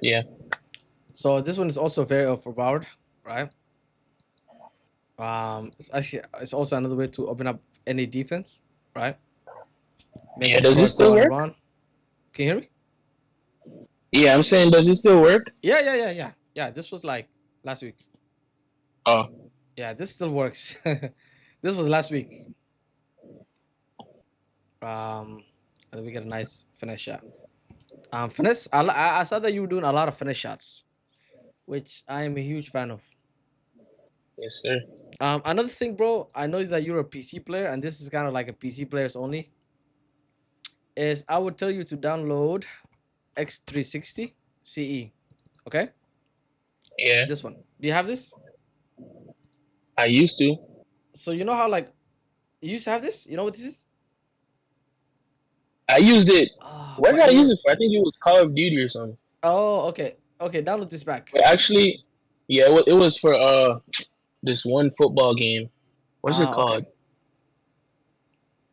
Yeah. So this one is also very overpowered, right? It's also another way to open up any defense, right? Yeah. Making Does it Kroos go still and work? run. Can you hear me? Yeah. I'm saying, does it still work? Yeah. This was like last week. Oh. Yeah, this still works. This was last week. Um, and we get a nice finesse shot. Finesse. I saw that you were doing a lot of finesse shots, which I am a huge fan of. Yes, sir. Another thing, bro. I know that you're a PC player, and this is kind of like a PC players only. Is I would tell you to download X360 CE. Okay, Yeah. this one. Do you have this? I used to. So you know how like you used to have this. You know what this is? I used it. Ah, What did but I use you're. it for? I think it was Call of Duty or something. Oh, okay. Okay, download this back. But actually, yeah, it was for this one football game. What's it Ah, okay. called?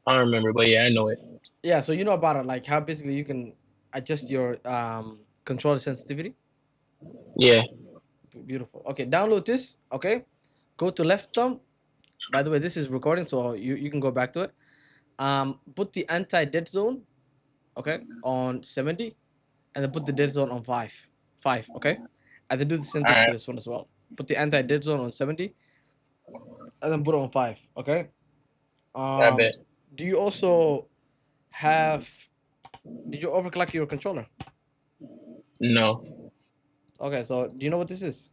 I don't remember, but yeah, I know it. Yeah, so you know about it, like how basically you can adjust your controller sensitivity. Yeah. Beautiful. Okay, download this. Okay, go to left thumb. By the way, this is recording, so you can go back to it. Put the anti dead zone. Okay, on 70, and then put the dead zone on 5. Okay, and then do the same All thing for right. this one as well. Put the anti dead zone on 70, and then put it on 5. Okay. I Um, bet. do you also have Did you overclock your controller? No. Okay, so do you know what this is?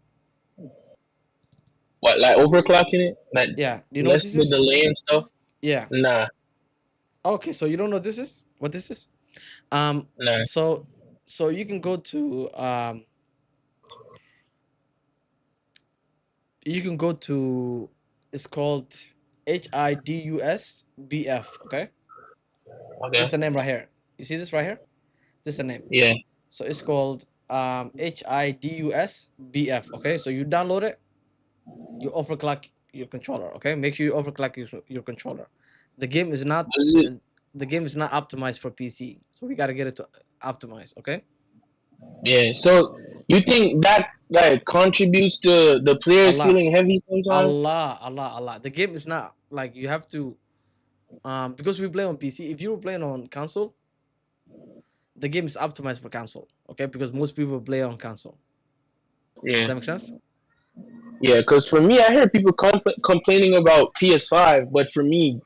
What, like overclocking it? Like Yeah. Do you know what less this the is? delay and stuff? Yeah. Nah, Okay, so you don't know this is what this is? Um, nah. so so you can go to you can go to it's called HIDUSBF. Okay, this is Okay. the name right here. You see this right here? This is the name. Yeah. So it's called HIDUSBF. Okay, so you download it, you overclock your controller. Okay, make sure you overclock your controller. The game is not Is it? the game is not optimized for PC, so we gotta get it to optimize. Okay. Yeah. So you think that like contributes to the players Allah, feeling heavy sometimes? Allah. The game is not like you have to because we play on PC. If you were playing on console, the game is optimized for console. Okay, because most people play on console. Does Yeah. that make sense? Yeah. Because for me, I heard people complaining about PS5, but for me,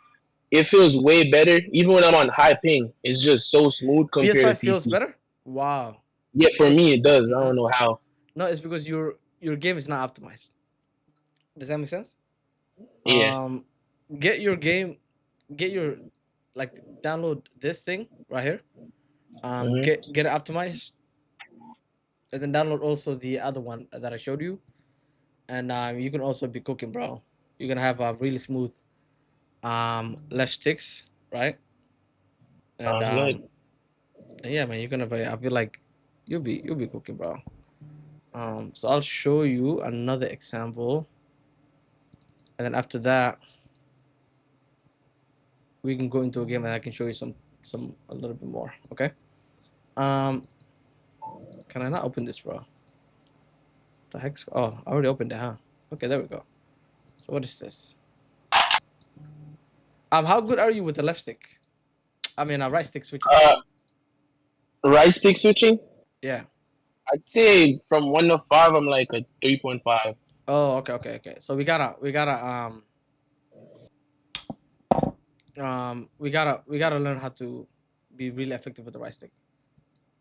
it feels way better. Even when I'm on high ping, it's just so smooth compared to PS5 feels PC. better. Wow. Yeah, for Because me, it does. I mhm. don't know how. No, it's because your game is not optimized. Does that make sense? Yeah. Um, get your game, get your like download this thing right here. Hmm. Get it optimized, and then download also the other one that I showed you, and you can also be cooking, bro. You're gonna have a really smooth left sticks, right? And Sounds good. yeah, man, you're gonna be. I feel like you'll be cooking, bro. So I'll show you another example, and then after that we can go into a game and I can show you some a little bit more. Okay. Um, can I not open this, bro? The heck's oh, I already opened it, huh? Okay, there we go. So what is this? How good are you with the left stick? I mean, right stick switching. Uh, right stick switching. Yeah. I'd say from 1 to 5, I'm like a 3.5. Oh, okay. So we gotta learn how to be really effective with the right stick.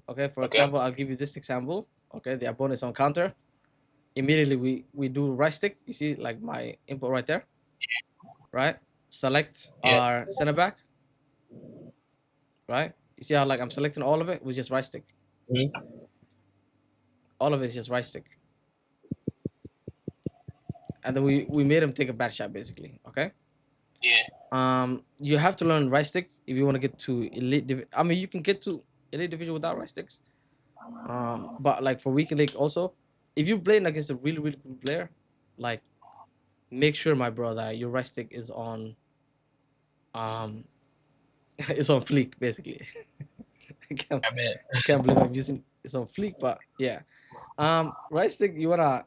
Okay. For Okay. example, I'll give you this example. Okay, the opponent is on counter. Immediately we do right stick. You see, like my input right there, right? Select Yeah. our center back, right? You see how like I'm selecting all of it with just right stick. Hmm. All of it is just right stick, and then we made him take a bad shot basically. Okay. Yeah. You have to learn right stick if you want to get to I mean, you can get to elite division without right sticks. But like for weekend league also, if you're playing against a really good player, like make sure, my brother, your right stick is on um is on fleek basically. I can't, I bet. I can't believe I'm using it's on fleek, but yeah. Right stick, you wanna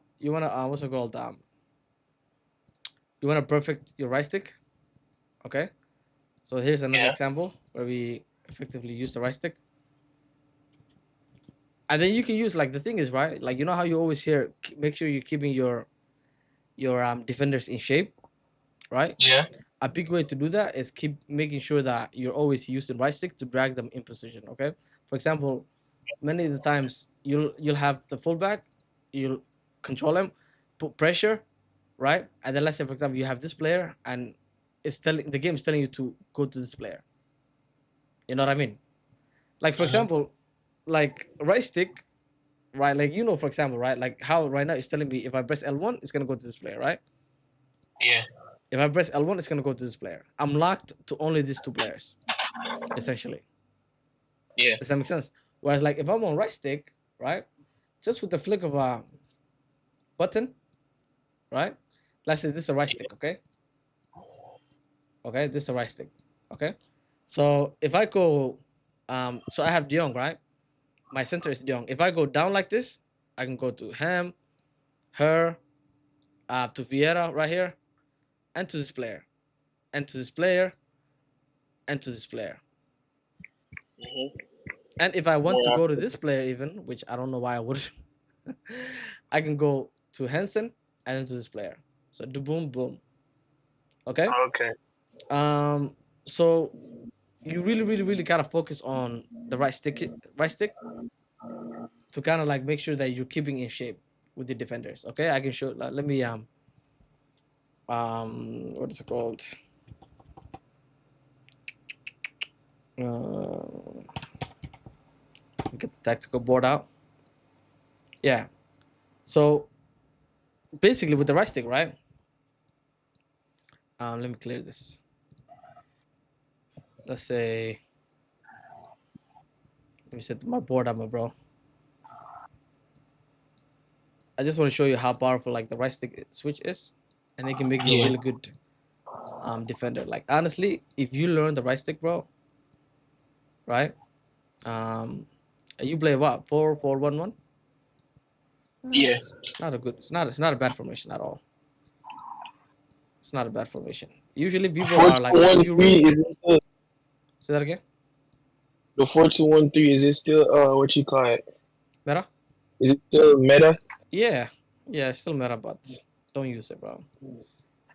what's it called? You wanna perfect your right stick, okay? So here's another Yeah. example where we effectively use the right stick. And then you can use like the thing is right, like you know how you always hear make sure you're keeping your defenders in shape, right? Yeah. A big way to do that is keep making sure that you're always using right stick to drag them in position. Okay, for example, many of the times you'll have the fullback, you'll control him, put pressure, right? And then let's say for example you have this player and it's telling the game is telling you to go to this player. You know what I mean? Like for Hmm. example, like right stick, right? Like for example, right? Like how right now it's telling me if I press L1, it's gonna go to this player, right? Yeah. If I press L1, it's gonna go to this player. I'm locked to only these two players, essentially. Yeah. Does that make sense? Whereas like if I'm on right stick, right? Just with the flick of a button, right? Let's say this is a right stick, okay? Okay, this is a right stick. Okay. So if I go so I have De Jong, right? My center is De Jong. If I go down like this, I can go to him, her, to Vieira right here, and to this player, and to this player, and to this player. Hmm. And if I want More to go to often. this player even, which I don't know why I would, I can go to Henson and then to this player. So do boom boom. Okay. Okay. Um. So you really gotta focus on the right stick to kind of like make sure that you're keeping in shape with the defenders. Okay, I can show. Let me what is it called? Uh, get the tactical board out. Yeah. So basically, with the right stick, right? Let me clear this. Let's say, let me set my board up, my bro. I just want to show you how powerful like the right stick switch is, and it can make you a Yeah. really good defender. Like honestly, if you learn the right stick, bro, right? Um, and you play what 4-4-1-1. Yeah. It's not a good. It's not a bad formation at all. It's not a bad formation. Usually people Four are two like, if one you three really is it still say that again, the 4-2-1-3? Is it still what you call it? meta. Is it still meta? Yeah, yeah, it's still meta, but don't use it, bro.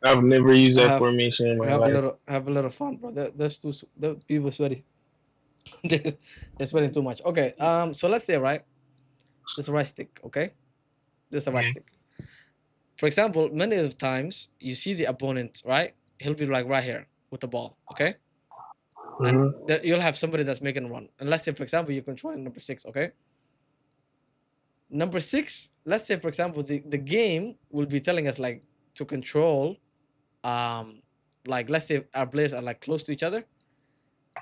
I've never used that Have formation in my life. have a little fun, bro. There's too the people sweaty. They're sweating too much. Okay, so let's say right, this right stick. Okay, this a right Yeah. stick. For example, many of the times you see the opponent, right? He'll be like right here with the ball. Okay, and Hmm. that you'll have somebody that's making a run. And let's say, for example, you're controlling number six. Okay, number six. Let's say, for example, the game will be telling us like to control. Um, like let's say our players are like close to each other.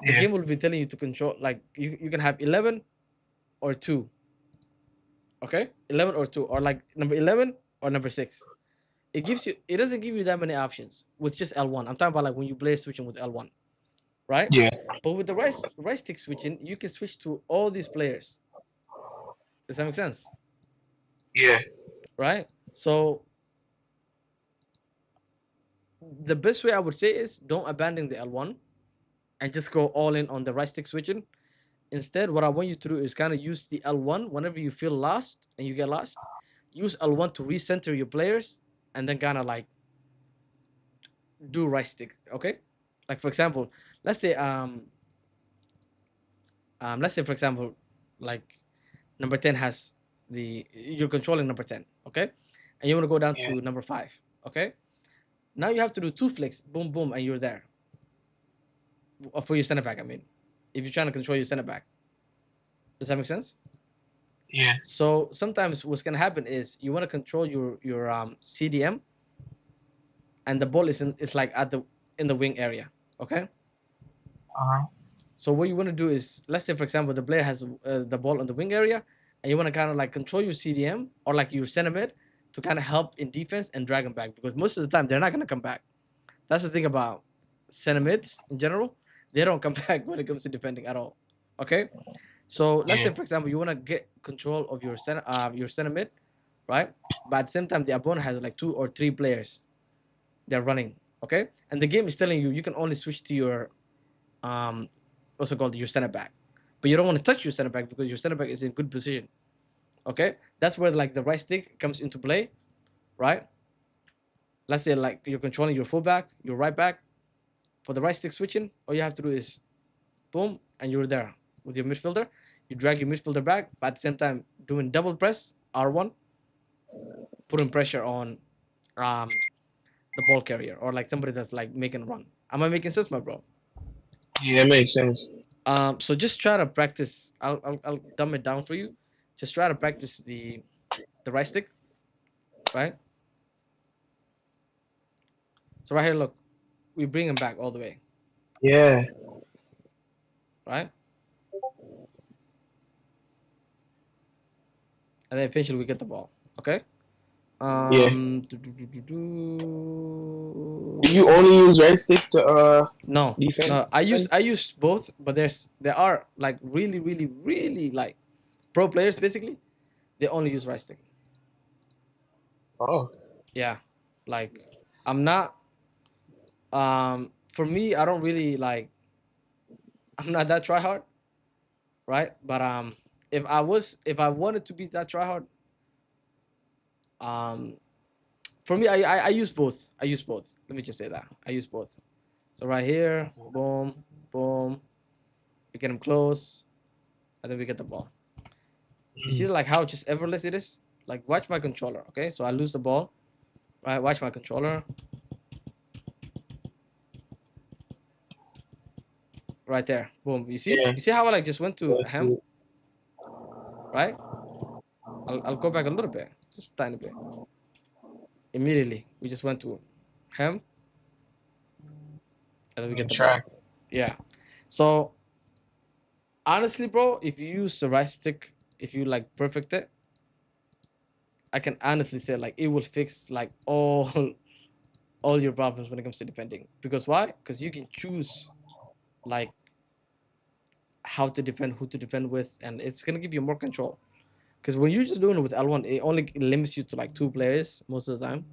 The Yeah. game will be telling you to control like you can have 11 or 2. Okay, 11 or 2, or like number 11 or number 6. It doesn't give you that many options with just L1. I'm talking about like when you play switching with L1, right? Yeah. But with the right stick switching, you can switch to all these players. Does that make sense? Yeah. Right? So the best way I would say is don't abandon the L1 and just go all in on the right stick switching. Instead, what I want you to do is kind of use the L1 whenever you feel lost and you get lost. Use L1 to recenter your players and then kind of like do right stick. Okay, like for example, let's say let's say for example, like number 10 has you're controlling number 10. Okay, and you want to go down Yeah. to number 5. Okay, now you have to do two flicks, boom boom, and you're there. For your center back, I mean, if you're trying to control your center back, does that make sense? Yeah. So sometimes what's gonna happen is you want to control your CDM, and the ball is like at the in the wing area. Okay, Uh-huh. so what you want to do is, let's say for example the player has the ball on the wing area, and you want to kind of like control your CDM or like your center mid to kind of help in defense and drag them back, because most of the time they're not gonna come back. That's the thing about center mids in general; they don't come back when it comes to defending at all. Okay, so let's Yeah. say for example you want to get control of your center mid, right? But at the same time the opponent has like 2 or 3 players they're running. Okay, and the game is telling you you can only switch to your um what's it called, your center back, but you don't want to touch your center back because your center back is in good position. Okay, that's where like the right stick comes into play, right? Let's say like you're controlling your fullback, your right back. For the right stick switching, all you have to do is boom, and you're there with your midfielder. You drag your midfielder back, but at the same time doing double press R1, putting pressure on um the ball carrier or like somebody that's like making a run. Am I making sense, my bro? Yeah. That makes sense. So just try to practice. I'll dumb it down for you. Just try to practice the right stick, right? So right here, look, we bring him back all the way, Yeah. right? And then eventually we get the ball. Okay. Yeah. Do, do, do, do, Do do. you only use right stick to No, defend? no. I use both, but there are like really like pro players basically. They only use right stick. Oh. Yeah, like I'm not. For me, I don't really like. I'm not that try hard, right? But if I wanted to be that try hard, um, for me, I use both. I use both. Let me just say that I use both. So right here, boom, boom. We get him close, and then we get the ball. You see like how just effortless it is? Like watch my controller, okay? So I lose the ball. Right, watch my controller. Right there. Boom. You see? Yeah, You see how I like just went to that's him? it. Right? I'll go back a little bit. Just a tiny bit. Immediately. We just went to him and then we get And the ball. track. Yeah. So honestly, bro, if you use the right stick, if you like perfect it, I can honestly say like it will fix like all your problems when it comes to defending. Because why? Because you can choose like how to defend, who to defend with, and it's gonna give you more control. Because when you're just doing it with L1, it only limits you to like 2 players most of the time,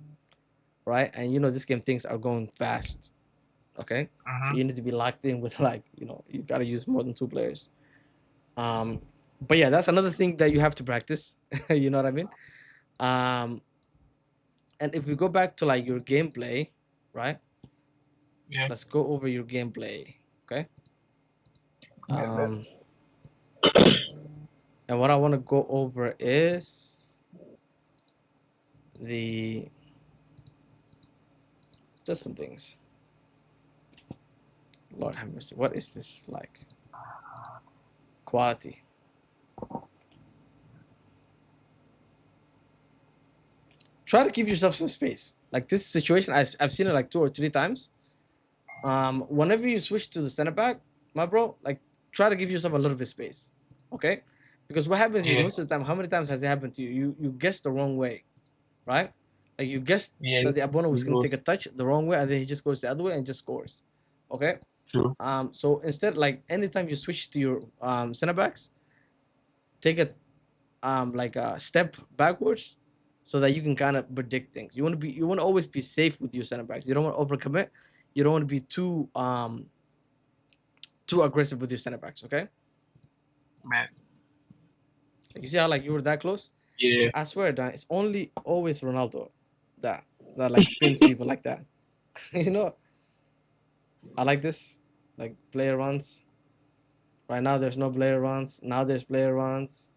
right? And you know this game things are going fast, okay? So Mm-hmm. you need to be locked in with like you gotta use more than 2 players. Um, but yeah, that's another thing that you have to practice. You know what I mean? Um, and if we go back to like your gameplay, right? Yeah. Let's go over your gameplay, okay? Yeah, man. Um, and what I want to go over is the just some things. Lord have mercy. What is this like? Quality. Try to give yourself some space. Like this situation, I've seen it like 2 or 3 times. Whenever you switch to the center back, my bro, like try to give yourself a little bit of space, okay? Because what happens is Yeah. most of the time, how many times has it happened to you? You guessed the wrong way, right? Like you guessed Yeah. that the opponent was It gonna goes take a touch the wrong way, and then he just goes the other way and just scores, okay? through. So instead, like anytime you switch to your center backs, take a like a step backwards so that you can kind of predict things. You want to always be safe with your center backs. You don't want to overcommit. You don't want to be too aggressive with your center backs. Okay, Man. you see how like you were that close. Yeah. I swear, Dan, it's only always Ronaldo that like spins people like that. You know, I like this like player runs. Right now, there's no player runs. Now there's player runs.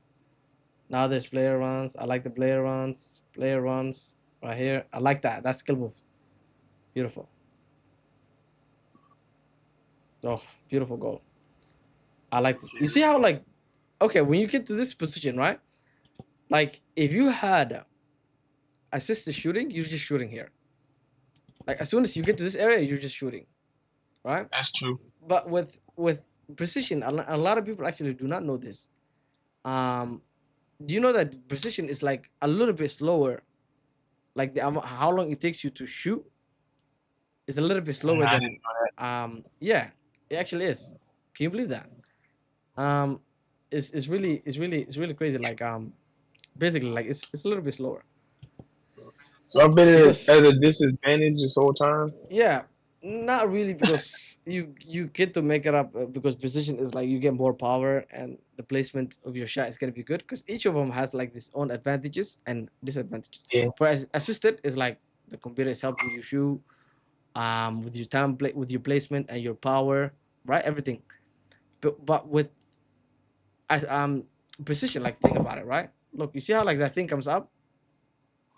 Now there's player runs. I like the player runs. Player runs right here. I like that. That's skill move. Beautiful. Oh, beautiful goal. I like this. You see how like okay, when you get to this position, right? Like if you had assisted shooting, you're just shooting here. Like as soon as you get to this area, you're just shooting, right? That's true. But with precision, a lot of people actually do not know this. Um, do you know that precision is like a little bit slower? Like how long it takes you to shoot is a little bit slower I didn't than know yeah, it actually is. Can you believe that? Um, it's really crazy. Like basically like it's a little bit slower that. So I've been because at a disadvantage this whole time. yeah, not really because you get to make it up because precision is like you get more power and the placement of your shot is going to be good because each of them has like its own advantages and disadvantages. Yeah. For assisted is like the computer is helping you shoot with your template with your placement and your power, right? Everything. But with as precision, like think about it, right? Look, you see how like that thing comes up,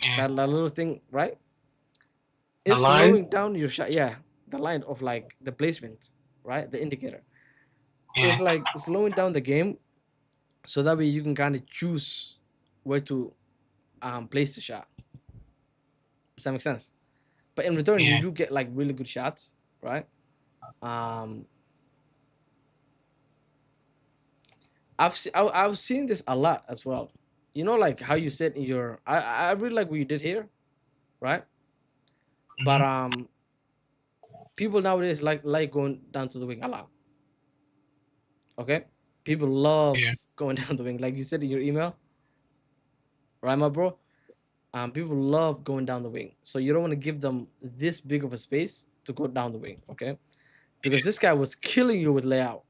Yeah. that little thing, right? The It's line. slowing down your shot. Yeah, the line of like the placement, right? The indicator. Yeah. It's like slowing down the game so that way you can kind of choose where to place the shot. Does that make sense? But in return, you Yeah. do get like really good shots, right? Um, I've seen this a lot as well. You know, like how you said in your I really like what you did here, right? But Hmm. people nowadays like going down to the wing a lot. Okay, people love Yeah. going down the wing, like you said in your email, right, my bro? People love going down the wing, so you don't want to give them this big of a space to go down the wing, okay? Because this guy was killing you with layout.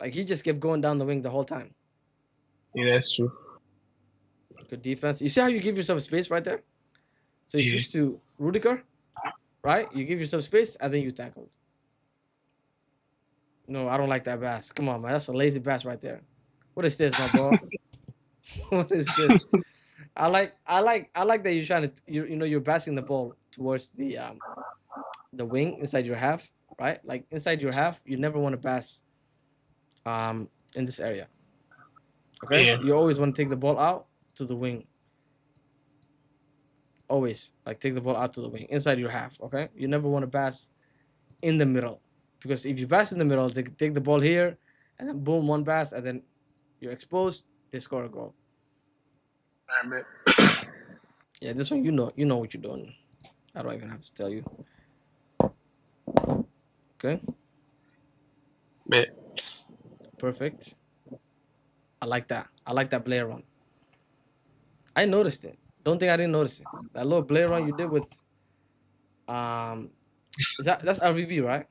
Like he just kept going down the wing the whole time. Yeah, that's true. Good defense. You see how you give yourself space right there? So you Yeah. switch to Rudiger, right? You give yourself space and then you tackled. No, I don't like that pass. Come on, man. That's a lazy pass right there. What is this, my bro? What is this? I like that you're trying to you're passing the ball towards the wing inside your half, right? Like inside your half, you never want to pass in this area. Okay? Yeah. You always want to take the ball out to the wing. Always like take the ball out to the wing inside your half, okay? You never want to pass in the middle. Because if you pass in the middle, they take the ball here and then boom, one pass and then you're exposed, they score a goal. Alright, man. Yeah, this one you know what you're doing. I don't even have to tell you. Okay? Bet. Perfect. I like that. I like that Blair run. I noticed it. Don't think I didn't notice it. That little Blair run you did with um is that's RVV, right?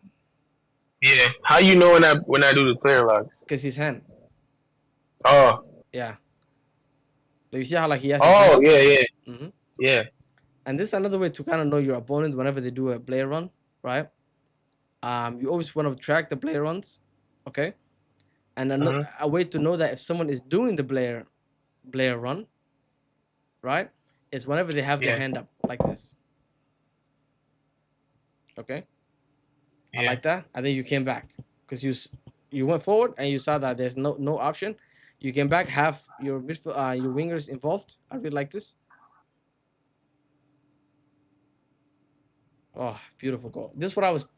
Yeah. How you know when I do the player logs? Because his hand. Oh. Yeah. So you see how like he has his hand Oh, up? yeah, yeah. hmm Yeah. And this is another way to kind of know your opponent whenever they do a Blair run, right? You always want to track the Blair runs, okay? And Uh-huh. a way to know that if someone is doing the Blair run, right, is whenever they have their Yeah. hand up like this. Okay, I Yeah. like that. And then you came back because you went forward and you saw that there's no option. You came back, have your your wingers involved. I really like this. Oh, beautiful goal. This is what I was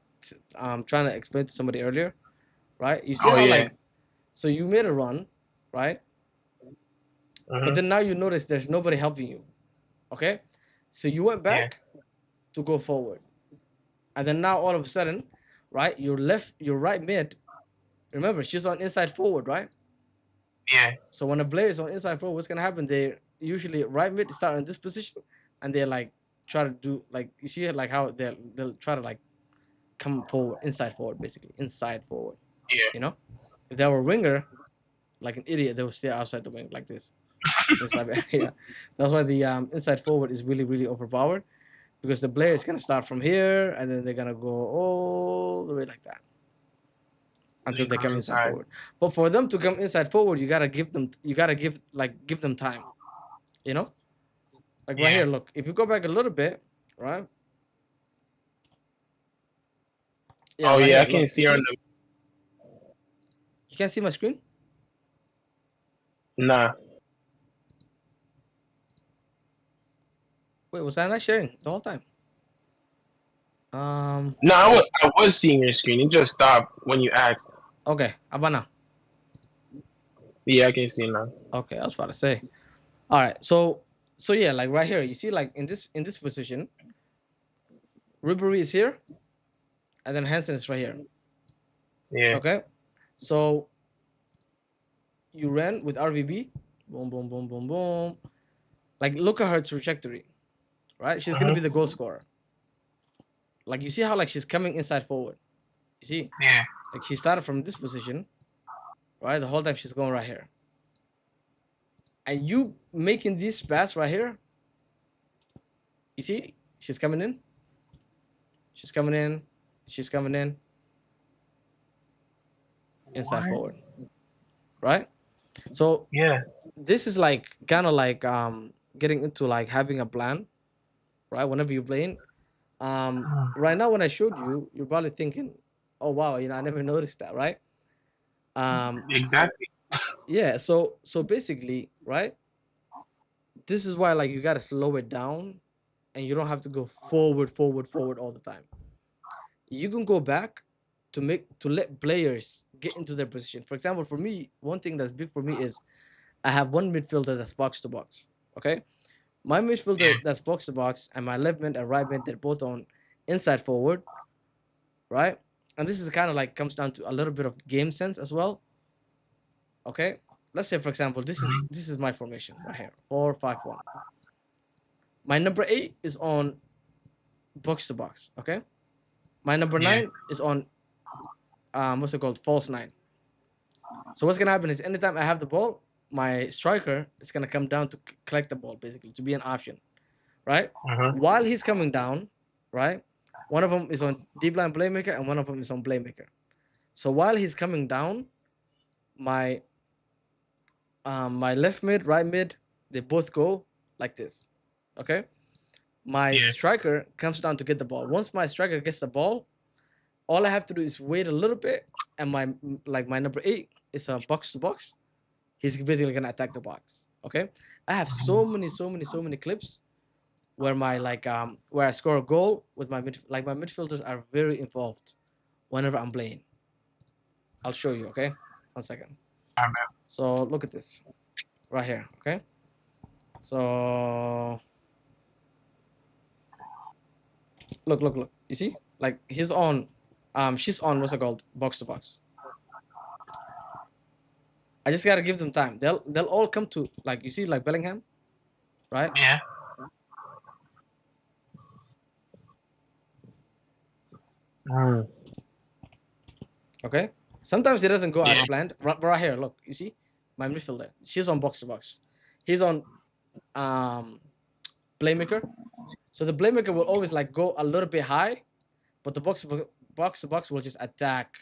trying to explain to somebody earlier, right? You see Oh, how yeah. like so you made a run, right? But Uh-huh. then now you notice there's nobody helping you. Okay, so you went Yeah. back to go forward, and then now all of a sudden, right? Your right mid. Remember, she's on inside forward, right? Yeah. So when a player is on inside forward, what's gonna happen? They usually right mid start in this position, and they like try to do like you see like how they'll try to like come forward, inside forward, basically inside forward. Yeah. You know, if they were a winger, like an idiot, they would stay outside the wing like this inside area. That's why the inside forward is really overpowered because the player is gonna start from here and then they're gonna go all the way like that So until you they come come inside inside. forward. But for them to come inside forward, you gotta give them time. You know, like right Yeah. here. Look, if you go back a little bit, right? Yeah, Oh, right yeah. I here. can Look, you see her on see, the. you can't see my screen. Nah. Wait, was I not sharing the whole time? Um. No, I was seeing your screen. It just stopped when you asked. Okay, Abana. Yeah, I can see now. Okay, I was about to say. All right, so yeah, like right here, you see, like in this position, Ribery is here, and then Hansen is right here. Yeah. Okay, so you ran with RVB, boom, boom, boom, boom, boom. Like, look at her trajectory, right? She's gonna Uh-huh. be the goal scorer. Like, you see how like she's coming inside forward. You see, Yeah. like she started from this position, right? The whole time she's going right here, and you making this pass right here. You see, she's coming in, she's coming in, she's coming in, inside What? forward, right? So Yeah. this is like kind of like getting into like having a plan, right? Whenever you're playing. Right now when I showed you, you're probably thinking, "Oh wow, I never noticed that," right? Um, Exactly. yeah. So basically, right? This is why like you gotta slow it down, and you don't have to go forward all the time. You can go back to let players get into their position. For example, for me, one thing that's big for me is I have one midfielder that's box to box. Okay, my Yeah. midfielder that's box to box and my left mid and right mid they're both on inside forward, right? And this is kind of like comes down to a little bit of game sense as well. Okay, let's say for example Mhm. this is my formation right here, 4-5-1. My number 8 is on box to box. Okay, my number Yeah. 9 is on what's it called, false 9. So what's gonna happen is anytime I have the ball, my striker is gonna come down to collect the ball, basically to be an option, right? Uh-huh. While he's coming down, right? One of them is on deep line playmaker and one of them is on playmaker. So while he's coming down, my my left mid, right mid, they both go like this. Okay. My Yeah. striker comes down to get the ball. Once my striker gets the ball, all I have to do is wait a little bit, and my number 8 is a box to box. He's basically gonna attack the box. Okay. I have so many clips where where I score a goal with my midfielders are very involved whenever I'm playing. I'll show you. Okay. 1 second. I'm So look at this right here. Okay. So look. You see, like he's on, she's on. What's it called? Box to box. I just gotta give them time. They'll all come to, like, you see, like Bellingham, right? Yeah. Mm. Okay. Sometimes it doesn't go as Yeah. planned. Right here, look. You see, my midfielder. She's on box to box. He's on um playmaker. So the playmaker will always like go a little bit high, but the box to box will just attack,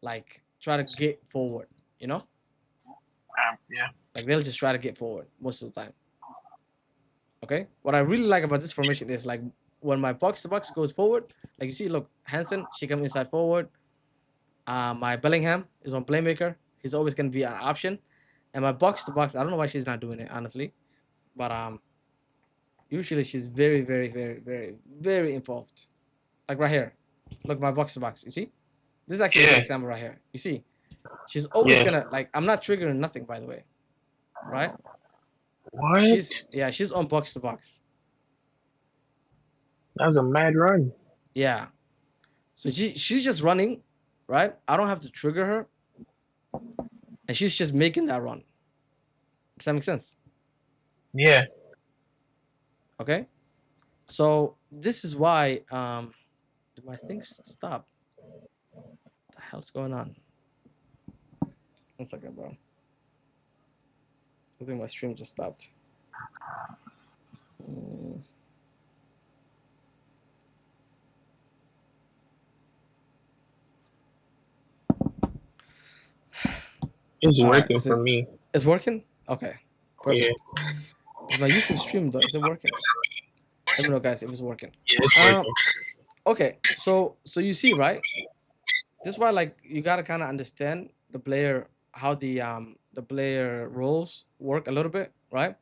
like try to get forward. You know, Yeah. like they'll just try to get forward most of the time. Okay. What I really like about this formation is like when my box to box goes forward, like you see, look, Hansen, she comes inside forward. My Bellingham is on playmaker. He's always gonna be an option. And my box to box, I don't know why she's not doing it, honestly. But usually she's very involved. Like right here. Look, my box to box. You see? This is actually a good Yeah. example right here. You see? She's always Yeah. gonna, like, I'm not triggering nothing, by the way. Right? What? She's on box to box. That was a mad run. Yeah. So she's just running, right? I don't have to trigger her. And she's just making that run. Does that make sense? Yeah. Okay. So this is why did my things stop? What the hell's going on? 1 second, bro. I think my stream just stopped. Mm. It's All right, working for me. it's working? Okay, Yeah. perfect. Is my YouTube stream though? Is it working? Let me know, guys, if it's working. Yeah, it's Um, working. okay, so you see, right? This is why, like, you gotta kind of understand the player, how the player roles work a little bit, right?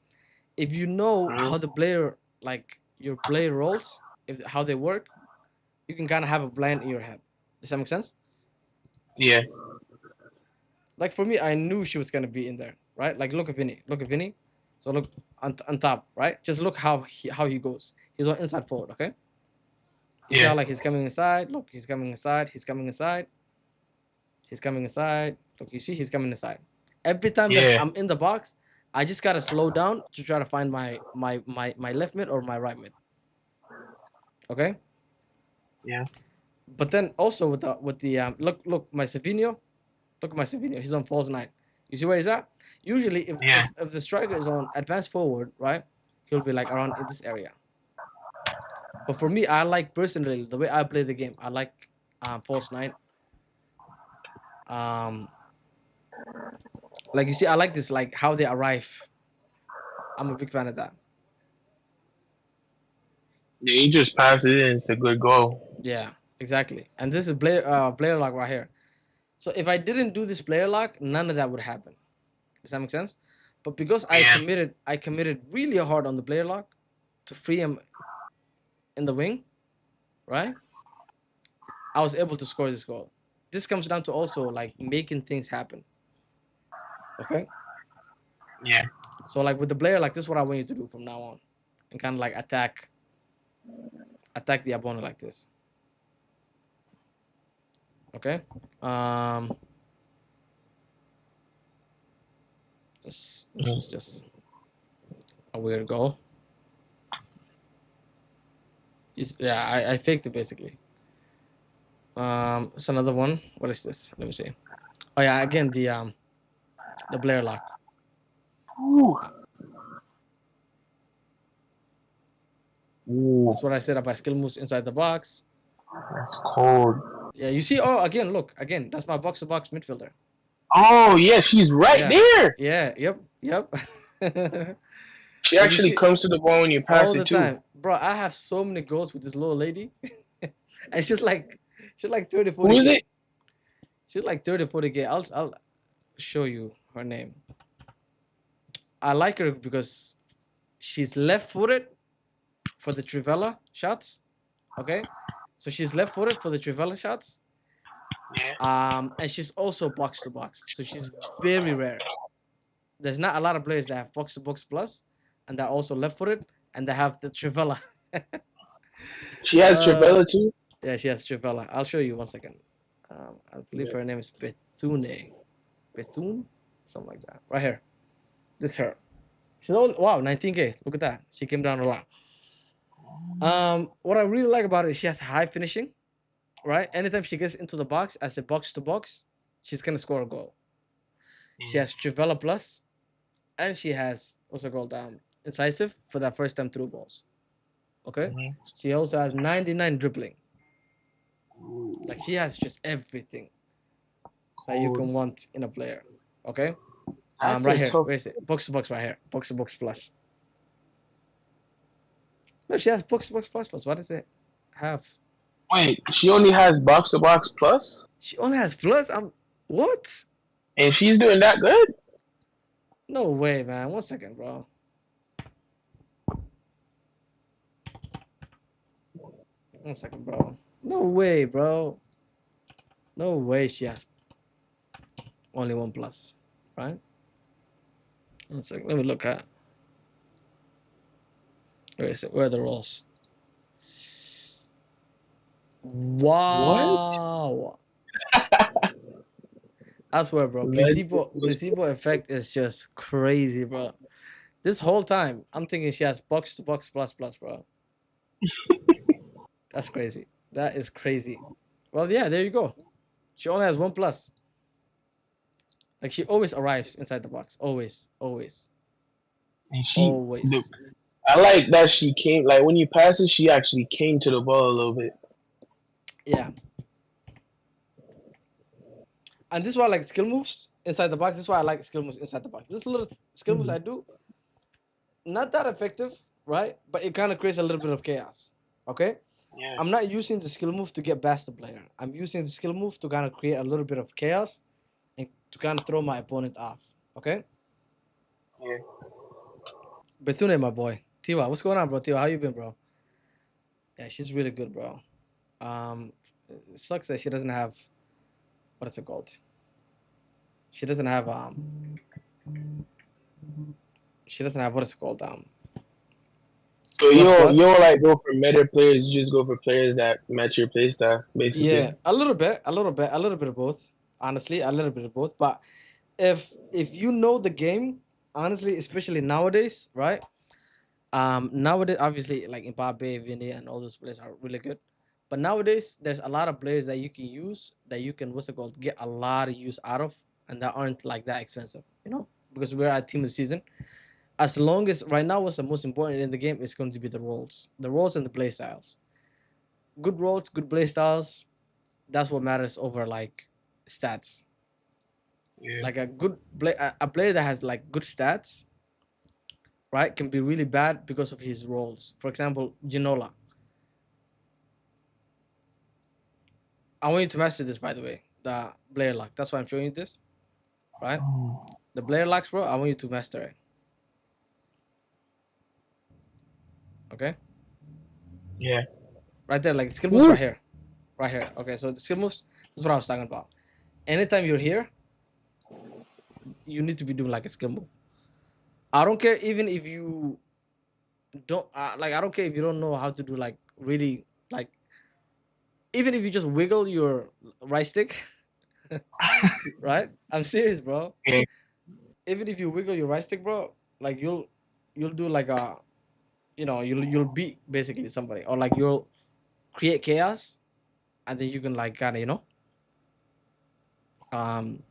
If you know how the player, like your player roles, if how they work, you can kind of have a plan in your head. Does that make sense? Yeah. Like for me, I knew she was gonna be in there, right? Like look at Vinny, look at Vinny. So look on top, right? Just look how he goes. He's on inside forward, okay? You see Yeah. how like he's coming inside. Look, he's coming inside. He's coming inside. He's coming inside. Look, you see he's coming inside. Every time that Yeah. I'm in the box, I just gotta slow down to try to find my left mid or my right mid. Okay. Yeah. But then also with the look my Savinho, look at my Savinho. He's on false nine. You see where he's at? Usually, if, Yeah. if if the striker is on advanced forward, right, he'll be like around in this area. But for me, I like personally the way I play the game. I like false nine. Um, like you see, I like this like how they arrive. I'm a big fan of that. Yeah, he just passed it in. It's a good goal. Yeah, exactly. And this is player lock right here. So if I didn't do this player lock, none of that would happen. Does that make sense? But because Yeah. I committed really hard on the player lock to free him in the wing, right? I was able to score this goal. This comes down to also like making things happen. Okay. Yeah. So like with the player, like this is what I want you to do from now on, and kind of like attack the opponent like this. Okay. This was just a weird goal. Yeah, I faked it basically. It's another one. What is this? Let me see. Oh yeah, again the Blair lock. Ooh. Ooh. That's what I said about skill moves inside the box. That's cold. Yeah, you see. Oh, again, look again. That's my box to box midfielder. Oh yeah, she's right Yeah, there. yeah, yep. She Like you actually see, comes to the ball when you all pass the it too. time, bro. I have so many goals with this little lady, and she's like 30, Who forty is k. it? She's like 30, 40k. I'll show you her name. I like her because she's left footed for the Trivella shots. Okay, so she's left footed for the Trivella shots. Yeah. And she's also box to box, so she's very rare. There's not a lot of players that have box to box plus, and they're also left footed, and they have the Trivella. She has uh, Trivella too. yeah, she has Trivella. I'll show you one second. I believe Yeah. her name is Bethune. Bethune, something like that. Right here. This her. She's all wow, 19k. Look at that. She came down a lot. What I really like about it is she has high finishing, right? Anytime she gets into the box as a box to box, she's gonna score a goal. She has Trivella plus, and she has also called incisive for that first time through balls. Okay. She also has 99 dribbling. Like she has just everything that you Cool. can want in a player. Okay. That's Right a here. tough. Where is it? Box to box right here. Box to box plus. No, she has box to box plus plus. What does it have? Wait, she only has box to box plus, She only has plus. What? and she's doing that good. No way, man. 1 second, bro. 1 second, bro. No way, bro. No way she has only one plus. Right? 1 second. Let me look at where is it? Where are the rolls? What? Wow. I swear, bro. Legend was Placebo effect is just crazy, bro. This whole time, I'm thinking she has box to box plus plus, bro. That's crazy. That is crazy. Well, yeah, there you go. She only has one plus. Like she always arrives inside the box. Always, always, and the always. I like that she came like when you pass it, she actually came to the ball a little bit. Yeah. And this is why I like skill moves inside the box. This is why I like skill moves inside the box. This little skill moves I do, not that effective, right? But it kind of creates a little bit of chaos. Okay? Yeah. I'm not using the skill move to get past the player. I'm using the skill move to kind of create a little bit of chaos and to kind of throw my opponent off. Okay? Yeah. Bethune, my boy. Tiwa, what's going on, bro? Tiwa, how you been, bro? Yeah, she's really good, bro. It sucks that she doesn't have what is it called? She doesn't have she doesn't have what is it called? So Plus you plus. don't like go for meta players. You just go for players that match your play style, basically. Yeah, a little bit, a little bit of both. Honestly, a little bit of both. But if you know the game, honestly, especially nowadays, right? Nowadays, obviously, like Mbappe, Vinny, and all those players are really good. But nowadays, there's a lot of players that you can use that you can what's it called get a lot of use out of, and that aren't like that expensive, because we're at team of the season. As long as right now, what's the most important in the game is going to be the roles and the play styles. Good roles, good play styles. That's what matters over like stats. Yeah. Like a player that has like good stats, right, can be really bad because of his roles. For example, Ginola. I want you to master this, by the way. The Blair lock. That's why I'm showing you this, right? The Blair locks, bro. I want you to master it. Okay, Yeah. right there, like skill moves right here, right here. Okay, so the skill moves. That's what I was talking about. Anytime you're here, you need to be doing like a skill move. I don't care even if you don't like. I don't care if you don't know how to do like really like. Even if you just wiggle your right stick, right? I'm serious, bro. Yeah. Even if you wiggle your right stick, bro, like you'll do like a you'll beat basically somebody, or like you'll create chaos, and then you can like kind of um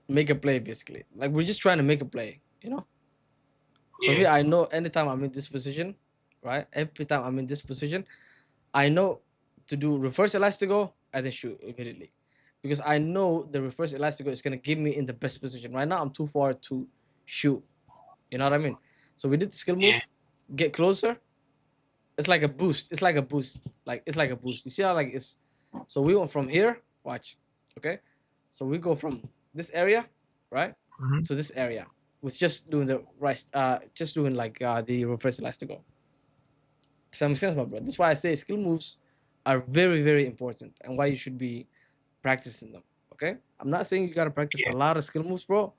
make a play basically. Like we're just trying to make a play. For me, Yeah. I know anytime I'm in this position, right? Every time I'm in this position, I know to do reverse elastico and then shoot immediately, because I know the reverse elastico is gonna give me in the best position. Right now, I'm too far to shoot. You know what I mean? So we did the skill Yeah. move, get closer. It's like a boost. It's like a boost. Like it's like a boost. You see how like it's. So we went from here. Watch, okay. So we go from this area, right, Hmm. to this area with just doing the right, just doing like the reverse elastico. Does that make sense, my bro? That's why I say skill moves are very, very important and why you should be practicing them. Okay, I'm not saying you gotta practice a Yeah. lot of skill moves, bro,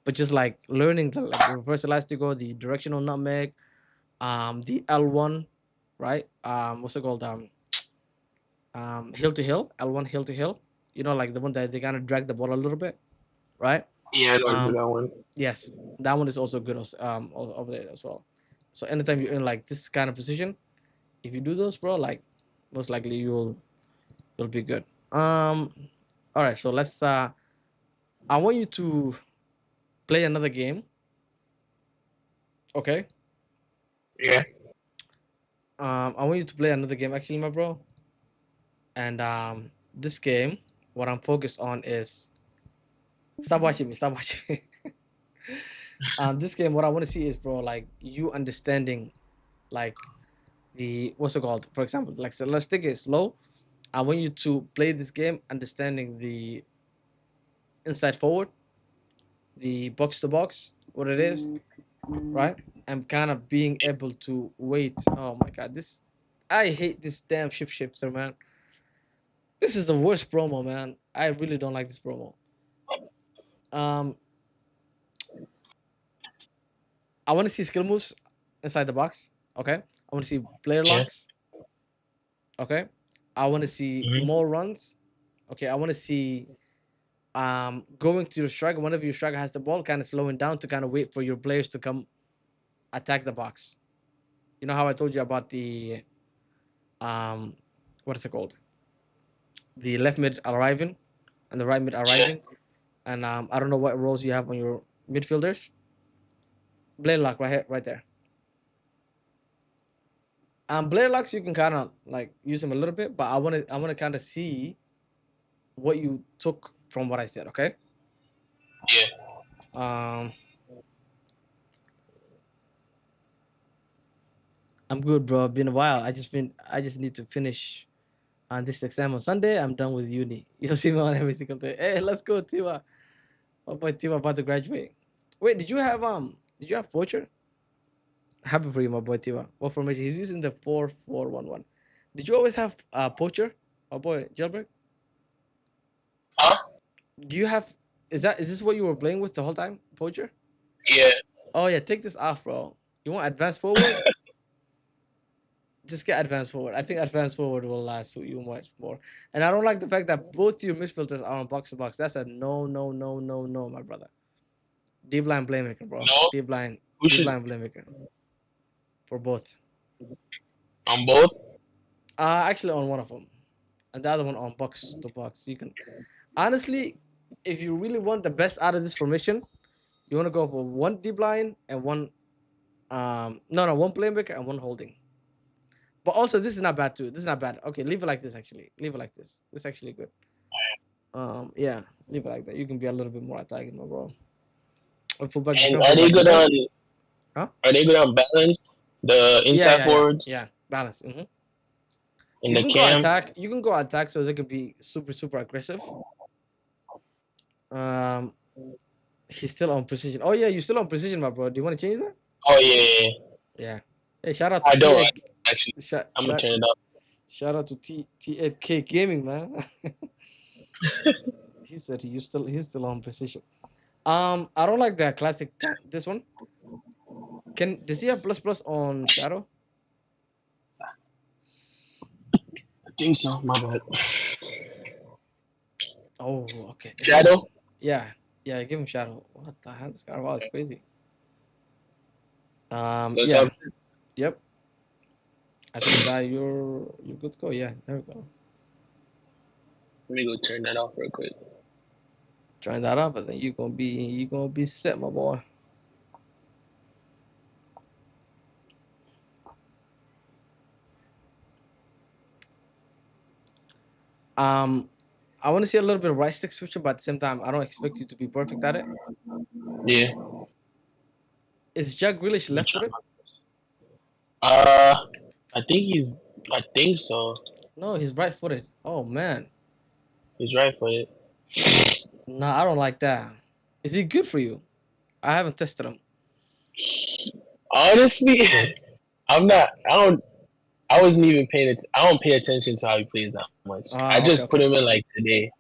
but just like learning the like the reverse elastico, the directional nutmeg, the L1, right? What's it called? Hill to hill, L1 hill to hill. You know, like the one that they kind of drag the ball a little bit, right? Yeah, I know Um, that one. yes, that one is also good over there as well. So anytime you're in like this kind of position, if you do those, bro, like most likely you'll be good. All right, so let's. I want you to play another game, okay? Yeah. I want you to play another game, actually, my bro. And this game, what I'm focused on is stop watching me. Stop watching me. This game, what I want to see is, bro, like you understanding, like the what's it called? For example, like so let's take it slow. I want you to play this game, understanding the inside forward, the box to box, what it is, right? And kind of being able to wait. Oh my god, this I hate this damn shift shifter, man. This is the worst promo, man. I really don't like this promo. Um, I want to see skill moves inside the box. Okay. I want to see player Yeah. locks. Okay. I want to see Hmm. more runs. Okay. I want to see going to your striker whenever your striker has the ball, kind of slowing down to kind of wait for your players to come attack the box. You know how I told you about the um what is it called? The left mid arriving and the right mid Yeah. arriving. And I don't know what roles you have on your midfielders. Blade lock right here, right there. Blade locks you can kind of like use them a little bit, but I want to kind of see what you took from what I said. Okay. Yeah. Um, I'm good, bro. Been a while. I just need to finish on this exam on Sunday. I'm done with uni. You'll see me on every single day. Hey, let's go, Tiwa. My boy Tiwa about to graduate. Wait, did you have Poacher? Happy for you, my boy Tiwa. What formation? He's using the 4-4-1-1. Did you always have Poacher? My boy Jailbreak? Huh? Do you have is this what you were playing with the whole time? Poacher? Yeah. Oh yeah, take this off, bro. You want advanced forward? Just get advanced forward. I think advanced forward will suit you much more. And I don't like the fact that both your midfielders are on box to box. That's a no, no, no, no, no, my brother. Deep line playmaker, bro. No. Who Deep should line playmaker for both. on both? Actually on one of them, and the other one on box to box. You can honestly, if you really want the best out of this formation, you want to go for one deep line and one no one playmaker and one holding. But also this is not bad too. This is not bad. Okay, leave it like this actually. Leave it like this. This is actually good. Yeah, leave it like that. You can be a little bit more attacking, my bro. Or fullback And defend, fullback defend. Huh? are they good on balance? The Yeah, inside yeah, yeah, forwards yeah. Balance. and You the can go cam. attack. You can go attack, so they can be super, super aggressive. Um, he's still on precision. Oh yeah, you're still on precision, my bro. Do you want to change that? Oh yeah, yeah, yeah. Yeah. Hey, shout out to I don't T8. actually. Shout, I'm gonna shout, turn it up. shout out to T8K Gaming, man. He said he's still on precision. I don't like that classic tank. This one. Does he have plus plus on Shadow? I think so. My bad. Oh, okay. Damn. Shadow. Yeah. Yeah, give him Shadow. What the hell? This Carval is crazy. That's Yeah. up. Yep. I think that you're good to go. Yeah, there we go. Let me go turn that off real quick. Turn that up, and then you gonna be set, my boy. Um, I want to see a little bit of right stick switcher, but at the same time, I don't expect you to be perfect at it. Yeah. Is Jack Grealish We left try footed? my best. Uh, I think he's. I think so. No, he's right footed. Oh man, He's right footed. no, I don't like that. Is he good for you? I haven't tested him. Honestly, I'm not. I don't. I wasn't even paying it. I don't pay attention to how he plays that much. I Ah, okay, just put okay. him in like today.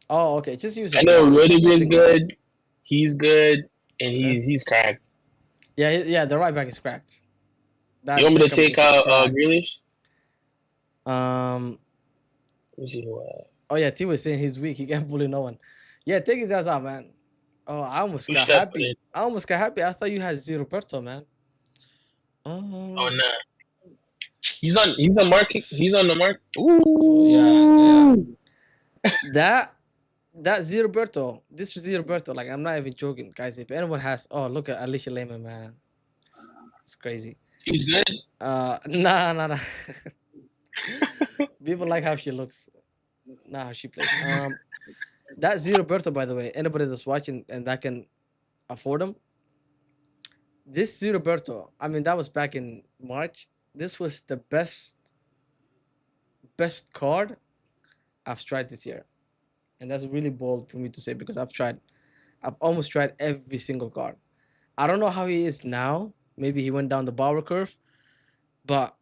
Oh, okay. Just use I him. know Yeah, I Rudiger's think that. good. He's good, and Okay. he's cracked. Yeah, yeah. The right back is cracked. You That want me to Beckham take is out cracked. Grealish? Um. Let me see who. Oh yeah, T was saying he's weak. He can't bully no one. Yeah, take his ass out, man. Oh, I almost Who got should I put in? happy. I almost got happy. I thought you had zero Roberto, man. Oh Um. nah, he's on. He's on market. He's on the mark. Oh yeah, yeah. Ooh. That that zero Roberto. This is zero Roberto. Like I'm not even joking, guys. If anyone has, oh look at Alicia Lehman, man. It's crazy. He's good. Nah, nah, nah. People like how she looks, not how she plays. That zero Berto, by the way, anybody that's watching and that can afford them, this zero Berto, I mean, that was back in March. This was the best card I've tried this year, and that's really bold for me to say because I've almost tried every single card. I don't know how he is now. Maybe he went down the power curve, but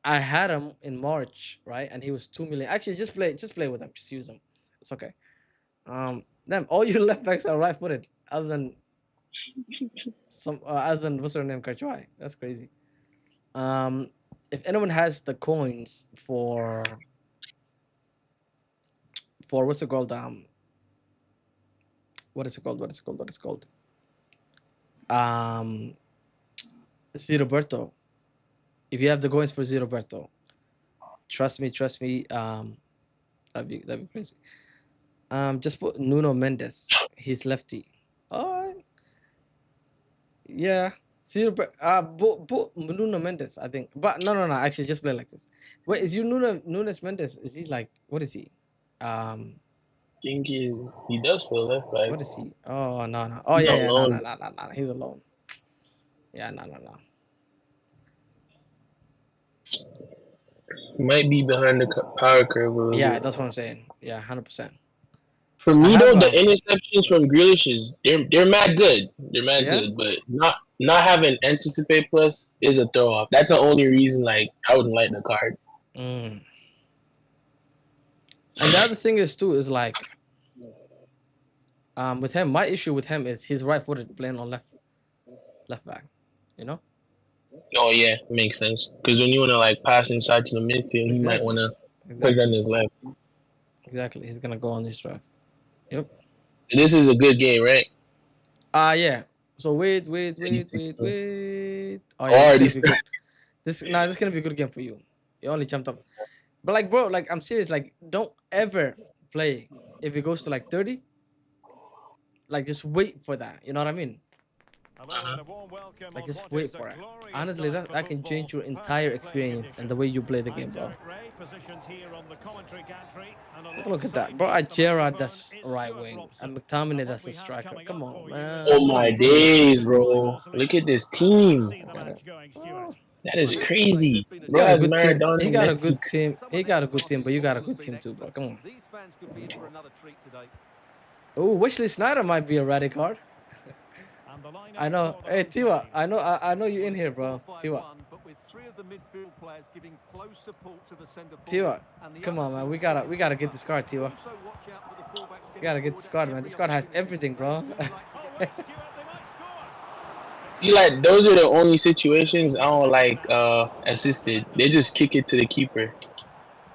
I had him in March, right? And he was 2 million. Actually, just play with him. Just use him. It's okay. Damn, all your left backs are right footed, other than what's her name, Kachwai. That's crazy. Um, if anyone has the coins for what's it called? What is it called? What is it called? What is it called? Um, Z Roberto. If you have the coins for Z Roberto, trust me. That'd be crazy. Just put Nuno Mendes. He's lefty. Oh, yeah. Zero, Nuno Mendes, I think. But no. Actually, just play like this. Wait, is you Nunes Mendes? Is he like what is he? Um, Think he does play left back. what is he? Oh no. Oh He's yeah, on yeah. loan. No. He's alone. Yeah, no. He might be behind the power curve a little Yeah, bit. that's what I'm saying. Yeah, 100%. For I me have though, the interceptions from Grealish is they're mad good. They're mad yeah. good, but not having anticipate plus is a throw off. That's the only reason like I wouldn't like the card. Mm. And the other thing is too is like with him, my issue with him is he's right footed playing on left back. You know Oh yeah, makes sense. Because when you want to like pass inside to the midfield, you might want exactly, to put it on exactly, his left. exactly. He's gonna go on this drive. Yep. This is a good game, right? Yeah. So wait. Let me see. Oh yeah, this is Already gonna be start. good. This is gonna be a good game for you. You only jumped up, but like, bro, like I'm serious. Like, don't ever play if it goes to like 30. Like, just wait for that. You know what I mean? Hello and a warm welcome Like, on just what is wait a for it. glorious Honestly, night that for that can football. change your entire Perfect playing experience and the conditions. way you play the I'm game, bro. Derek Ray, positioned here on the commentary gantry, and Take a look at that, alongside bro. me at the Gerard, microphone that's is right Stuart wing, Robson. and McTominay, And that's what a we have striker. coming Come up on, for you is Oh man. one my Come on. brilliant days, footballing bro! Look at marceline. this Let's team. see I the got it. match going, Stuart. That is Well, this played has crazy, been a He bro. got a That's good challenge, team. Maradona He and got a Messi. good sometimes team. some He of their got a good team, passes but you have got a always good been team too, bro. excellent. Come on. These fans could be in for another treat today. Oh, Wesley Snyder might be a radical card. And the I lineup know. for the Hey, home Tiwa, team. I know you Well, in it's a here, bro. Tiwa, 4-5-1, but with three of the midfield players giving close support to the centre forward, Tiwa. and the Come other on, man. two We sitting gotta we gotta deep get up. this card, Tiwa. Also, watch out for the fullbacks We getting gotta get forward this at card, man. This every card has opportunity. everything, They bro. do like to get Hey, Stuart, they might score. It See, is like those are the only situations I Stuart don't Robson like now. assisted. Defenders They just spotted. kick it to the keeper.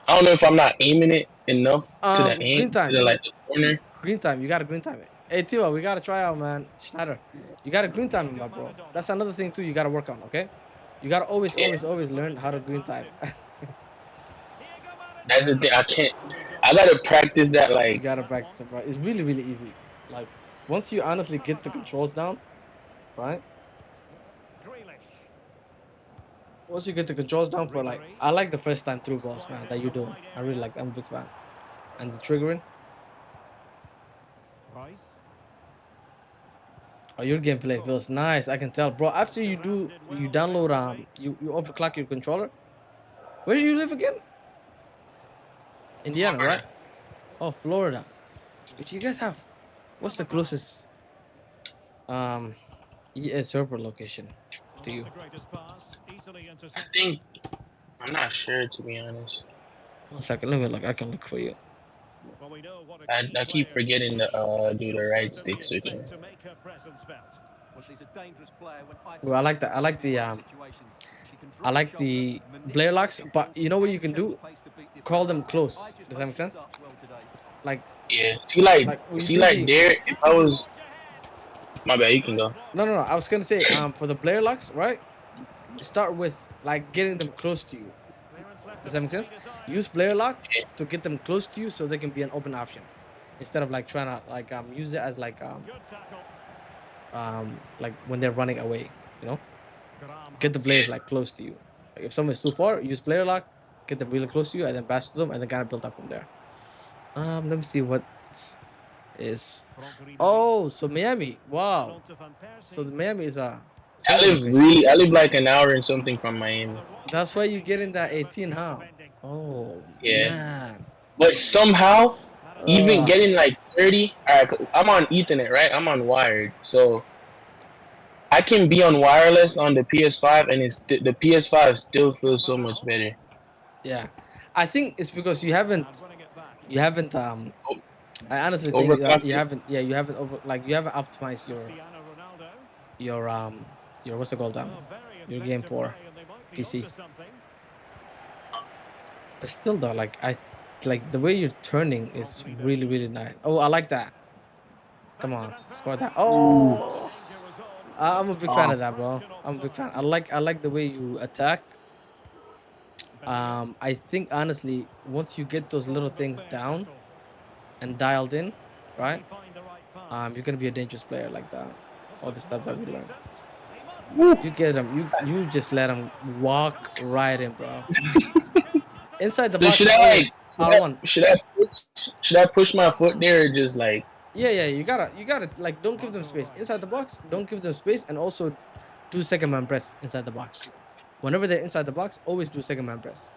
I don't know if I'm not aiming it enough to the green aim to time. the like the corner. Green time. You gotta green time it. Hey, Tiwa, we gotta try out, man. Schneider, you gotta green time it, my Diego bro. Maradona. That's another thing too. You gotta work on. Okay. You gotta always, Yeah, always, always learn how to Opponents green outlast time. him. Diego that's the thing. I Maradona. can't. Moved on I well. gotta practice that. You Like, For gotta that one. practice it, bro. It's really, really easy. Like once you honestly get the Carvajal. controls down, right? Grealish. Once you get the controls down for like, I like the first time through balls, man, that you do. I really like. I'm a big fan. And the triggering. Rice. Oh, your gameplay feels nice. I can tell, bro. After you download you overclock your controller. Where do you live again? Indiana, right? Florida. Oh, Florida. But you guys have, what's the closest um EA server location Well, to not you? the greatest pass, easily I intercepted. think I'm not sure to be honest. One second, let me look. I can look for you. Well, we know what a key I keep player she forgetting to is, and do she'll the right certainly stick switching. expect to make her presence felt. Well, she's a dangerous player when Well, isolated I like in the close situations. She can I drop a like shoulder, the Blair manipulate locks, the but ball, you know what you and can change do? pace to beat Call defenders. them I close. just Does that hope make she sense? starts well today. Like Yeah. when you See do like the there. If I was my bad, you can go. no. I was gonna say for the Blair locks, right? Start with like getting them close to you. Clearance left a Does that bit make to be sense? desired. Use Blair lock Yeah. to get them close to you so they can be an open option, instead of like trying to like use it as Good tackle. like when they're running away. You know, Graham get the Hunt. players like close to you. Like if someone's too far, use player lock, get them really close to you, and then pass to them, and then kind of build up from there. Let me see what is. Franck Ribéry. Oh, so Miami. It's Wow. on to Van So Persie. the Miami is a server location. I live like an hour and something from Well, Miami. there was some That's why you technique get in in that there, but 18, good huh? defending. Oh Yeah. man. But somehow, even Uh, Maradona. getting like 30, I'm on Ethernet, right? I'm on wired, so I can be on wireless on the PS5, and the PS5 still feels so much Carvajal. better. yeah. I think it's because And winning it back. you haven't O- I honestly think that Overclocked it. you haven't you haven't optimized Cristiano Ronaldo. your what's it called Oh, very your game effective for play, and they might be PC. onto something. But still though, like the way you're turning Franck is really Ribéry. really nice. Oh, I like that. Come Back to on, Van score that. Persie. Ooh. Oh, Danger was on, I'm a just big a fan Oh, of that, bro. fraction I'm a big fan. offside. I like the way you attack. Bellingham. I think honestly, once you get those Thought little of a things fair down tackle. and dialed in, Can he right? find the right pass? You're gonna be a dangerous player like that. This All the looks stuff more that than we learned. decent. He must be woo. You there. get them. You just let them walk right in, bro. And changes the Inside the game. So box should is I like always R1. should I push my foot there or just like Yeah. You gotta like don't give them Marco space Reus. inside the box. Don't give them space, and also do second man press inside the box. Whenever they're inside the box, always do second man press.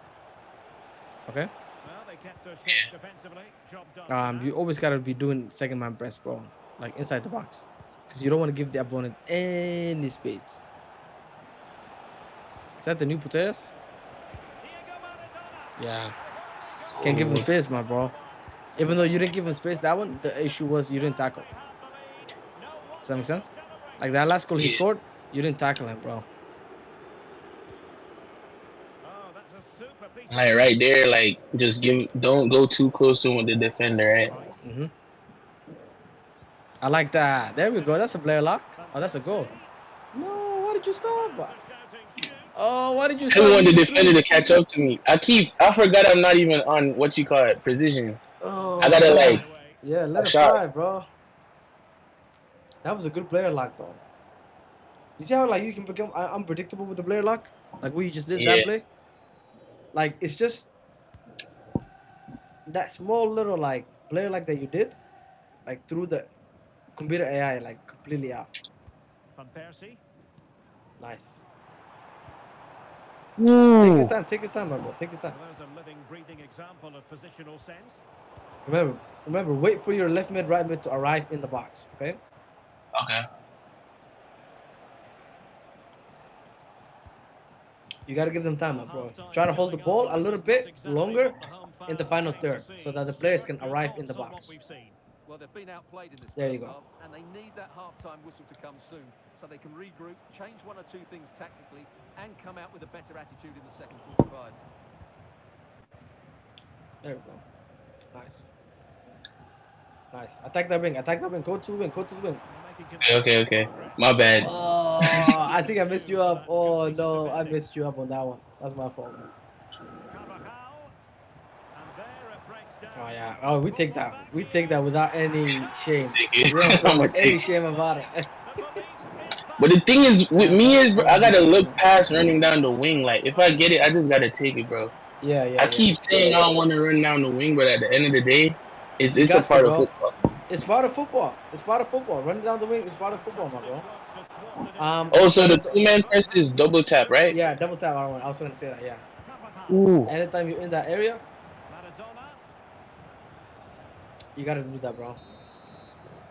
Okay. Well, they kept her shape defensively. Job done for You now. always gotta be doing second man press, bro. Like inside the box, because you don't want to give the opponent any space. Is that the new Putellas? Diego Maradona. Yeah. Can't give him oh, space, my bro. Even though you didn't give him space, that one the issue was you didn't tackle. They have the lead. No Does that wonder make they're sense? Like celebrating. that last goal he yeah. scored, you didn't tackle him, bro. Oh, that's a super piece of Like right defending. there, like just don't go too close to the defender, right? Rice. hmm I like that. There we go. That's a player lock. Van Oh, that's a goal. Persie. No, why did you And stop? the shouting shoot. Oh, why did you I stop? want You the need defender three. to catch up to me. I forgot I'm not even on what you call it precision. I Oh gotta Gets man. like underway. Yeah, let a it shot. fly, bro. That was a good player lock though. You see how like you can become unpredictable with the player lock? Like what you just did that Yeah. play? Like it's just that small little like player lock that you did, like through the computer AI, like completely off. Van Persie. Nice. Ooh. Take your time, my bro. Take your time. Well, there's a living, breathing example of positional sense. Remember, wait for your left mid, right mid to arrive in the box. Okay. Okay. You gotta give them time, Well, my bro. half-time Try to hold the coming on, ball and a this little is not bit exactly longer what the home in the fans final came to third, see. so that the players Stuart, can your arrive in the thoughts on what box. we've seen? Well, they've been outplayed in this There you first go. half, and they need that half-time whistle to come soon, so they can regroup, change one or two things tactically, and come out with a better attitude in the second 45. There we go. Nice. Nice. Attack that wing. Attack that wing. Go to the wing. Go to the wing. They're making Okay. considerable Okay. progress. My bad. Oh, I think I missed you Excuse up. that good Oh piece of no, I defending. missed you up on that one. That's my fault. Carvajal, and there it breaks Oh down. yeah. Oh, we Put take one that. back We take here. that without And any now shame. Take the We don't it. feel I'm gonna like chance. any take. shame about it. The belief is back. But the thing is, with Yeah, me is, bro, I gotta look nice. past running down the wing. Like, if I get it, I just gotta take it, bro. Yeah, yeah, I yeah. keep saying I don't want to run down the wing, but at the end of the day, You it's a got to, part of bro. football. It's part of football. It's part of football. Running down the wing is part of football, my bro. Also, the But 2-man press is double tap, right? yeah, double tap. I was going to say that. Yeah. Ooh. Anytime you're in that area, Maradona. you got to do that, bro.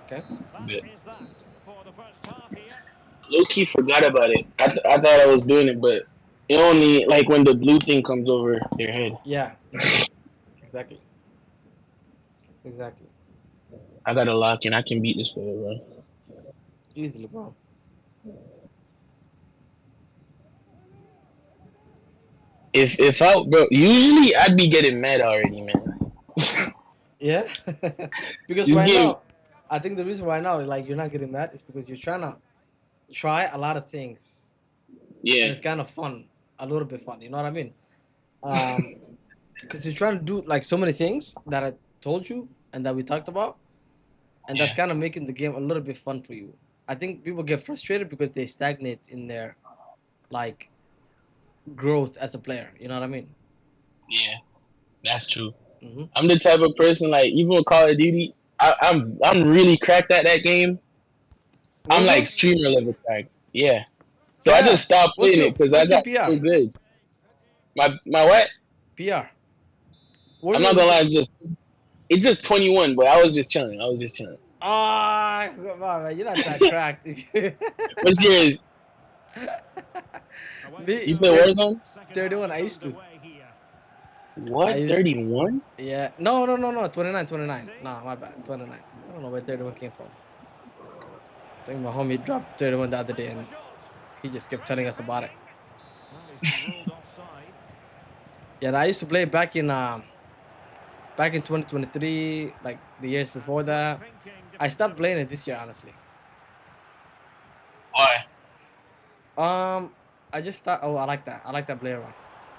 Okay. That But is that for the first half here. low key forgot about it. I thought I was doing it, but it only like when the blue thing comes over your head. Yeah. Exactly. Exactly. I got to lock in. I can beat this player, bro. Easily, bro. If I, bro, usually I'd be getting mad already, man. Yeah. Because This right game, now, I think the reason right now, like you're not getting mad, is because you're trying to try a lot of things, and yeah, it's kind of fun, a little bit fun. You know what I mean? Um, because you're trying to do like so many things that I told you and that we talked about, and that's yeah, kind of making the game a little bit fun for you. I think people get frustrated because they stagnate in their like growth as a player. You know what I mean? yeah. That's true. Hmm. I'm the type of person like even with Call of Duty, I'm really cracked at that game. I'm like Warzone? streamer level cracked. Yeah. So I Damn. just stopped playing it because I What's your got PR? so good. My what? PR. I'm not gonna Warzone. lie, it's just 21, but I was just chilling. I was just chilling. Ah, come on, man. You're not that cracked. What's yours? Away we Me, You play go. 30, Warzone? Second half 31. I is used to. underway here. I What? used to. 31? Yeah. No, no, no, no. 29, 29. See? Nah, my bad. 29. I don't know where 31 came from. I think my homie dropped 31 the other day and he just kept telling us about it. Well, he's been ruled offside. Yeah, I used to play back in 2023, like the years And before quick that. thinking I stopped defensively. playing it this year, honestly. Why? Um, I just thought, oh, I like that. I like that player one.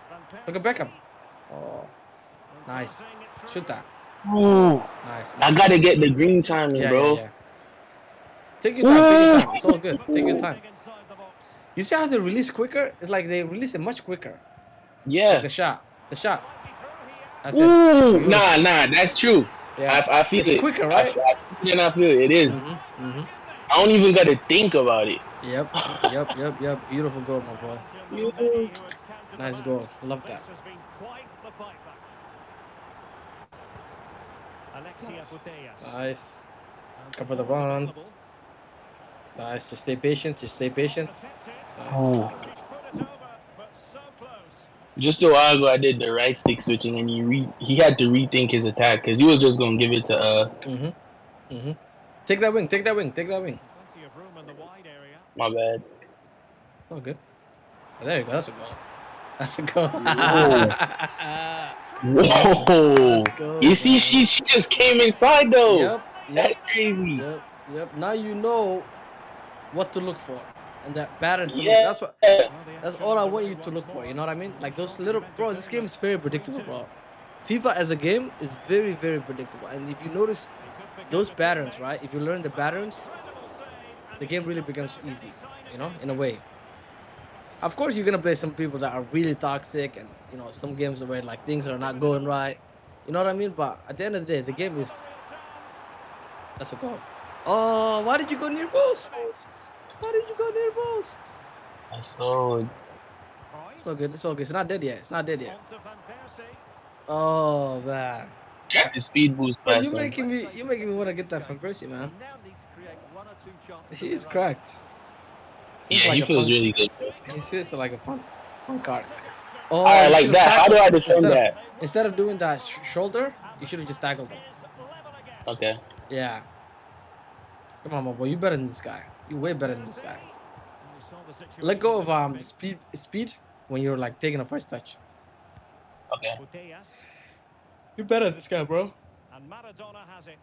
Van Look at Persie. Beckham. Oh, And nice. passing it Shoot through. that. Ooh. Nice, I nice. gotta get the green timing, Yeah, yeah, bro. yeah. Take your time. Take your Ooh. time. It's all good. But Take your time. finding inside the box. You see how they release quicker? It's like they release it much quicker. Like Yeah. the shot. The shot. Might be through here. That's it. Ooh. Beautiful. Nah, that's true. Yeah. I feel It's it. quicker, I right? feel it and I feel it. It is. Mm-hmm. Mm-hmm. I don't even gotta think about it. Yep. Yep. Yep. Yep. Beautiful goal, my boy. Until there were many who had counted them Nice out. goal. Love This that. has been quite the fight back. Alexia Nice. Putellas. Nice. And Cover the support runs. available. Nice. Just stay patient. Just stay Well, the patient. tip's in. Ooh. Nice. She's put it over, but so close. Just a while ago, I did the right stick switching, and he had to rethink his attack because he was just gonna give it to Mm-hmm. Mm-hmm. Take that wing. Take that wing. Take that wing. Plenty of room in the wide area. my bad. It's all good. Oh, there you go. That's a goal. That's a goal. Whoa, Let's whoa! go, You see, man. she just came inside though. Yep. That's Yep. crazy. Yep. Yep. Now you know what to look for and the patterns to look. Yeah. That's what. Well, the That's action all I want underway you to once look for. more. You know what I mean? And Like this those short bit little of bro. This game entertainment. is very predictable, 3-2. bro. FIFA as a game is very, very predictable. And if you notice It could become those a patterns, teammate. right? If you learn the patterns, Incredible save, and the he's game really not becomes found easy. any sign of You know, in a danger. way. Of course, you're gonna play some people that are really toxic, and some games where like things are not going right. You know what I mean? But at the end of the day, the And game it's a is real chance. that's a goal. Oh, why did you go near post? It. Why did you go near post? I saw. It's all good. It's all good. It's not dead yet. It's not dead yet. On to Van Persie. Oh man, Tried to speed boost bro, past him. you making me want to get that from Percy, man. Now need to create one or two chances of He's their own. cracked. Seems Yeah, like he a feels fun. really good. He seems like a fun card. All Oh, right, you should like have that. How do tackled I defend instead of that? doing that shoulder. You should have just tackled him. Okay. Yeah. Come on, my boy. You better than this guy. You way better than this guy. Let go of speed when you're like taking a first touch. Okay. Putellas. You better than this guy, bro. And Maradona has it.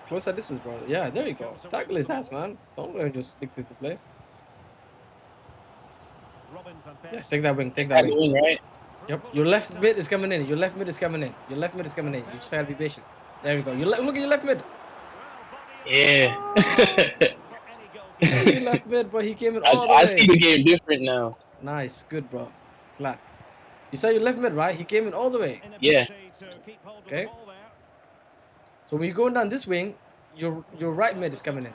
Closer distance, bro. Yeah, there you go. Tackle his ass, man. Don't let him just stick to the play. Robin van Yes, Persie. take that wing. Take that That wing. wing, right? Yep. Your left mid is coming in. Your left mid is coming in. Your left mid is coming in. You just gotta be patient. There we go. Look at your left mid. Yeah. Look at your left mid, bro. He came in I, all the I see way. the game different now. Nice. Good, bro. Glad. You saw your left mid, right? He came in all the way. Yeah. Okay. So when you're going down this wing, your right mid is coming in.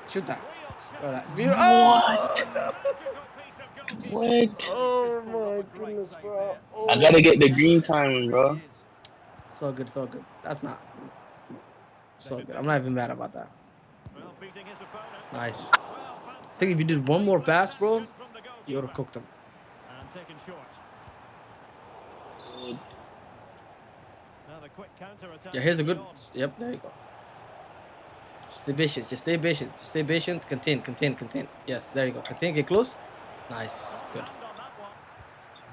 Shoot that. Score that. What? Oh no! What? Oh my goodness, bro. I gotta Oh. get the green timing, bro. So good, so good. That's not so good. I'm not even mad about that. Nice. I think if you did one more pass, bro, you would have cooked him. And taken short. Dude. Now the quick counter attack. Yeah, here's a good. Yep, there you go. Stay patient. Just stay patient. Just stay patient. Contain. Yes, there you go. Contain. Get close. Nice. Good.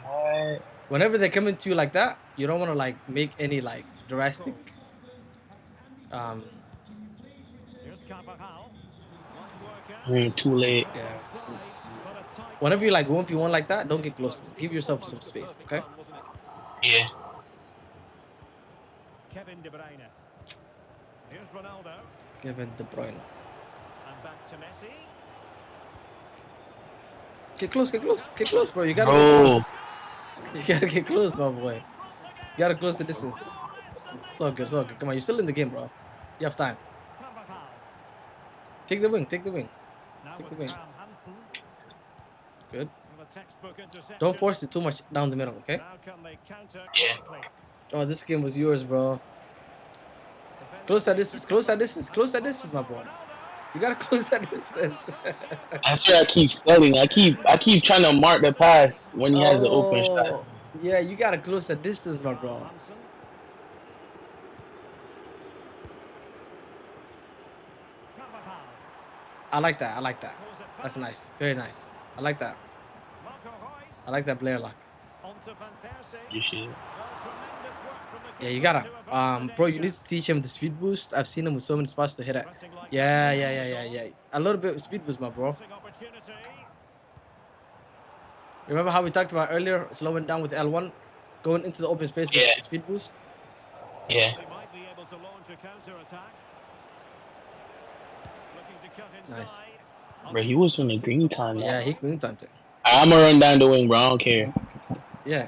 What? Whenever they come into you like that, you don't want to like make any like drastic. Here's Carvajal. Too late. Yeah. Whenever you like 1v1 like that, don't get close to them. Give yourself some space. Okay. Yeah. Kevin De Bruyne. Here's Ronaldo. Kevin De Bruyne. And back to Messi. Get close, bro. You gotta Bro. get close. You gotta get close, my boy. You gotta close the distance. So good. Come on, you're still in the game, bro. You have time. Carvajal. Take the wing. Now Take the wing. with Graham Hansen. Good. With a textbook interception. Don't force it too much down the middle, okay? Now can they counter Yeah. quickly? Oh, this game was yours, bro. Close that distance, my boy. You gotta close that distance. That's where I keep studying. I keep trying to mark the pass when he has the open shot. Oh, yeah, you gotta close that distance, my bro. Hansen. Carvajal. I like that. Pulls it That's back. nice. Very nice. I like that. Marco Reus. I like that player lock. Onto Van Persie. You should. Well, tremendous work from the Yeah, you keeper gotta. to avert the Bro, you danger. need to teach him the speed boost. I've seen him with so many spots to hit it. Pressing like Yeah. that. A little bit of speed boost, my bro. Crossing opportunity. Remember how we talked about earlier, slowing down with L1, going into the open space with Yeah. speed boost? Yeah. They might be able to launch a counter attack. Looking to cut inside. Nice. Bro, he was from the green time. Yeah, he couldn't touch it. I'm gonna run down the wing, bro. I don't care. Yeah.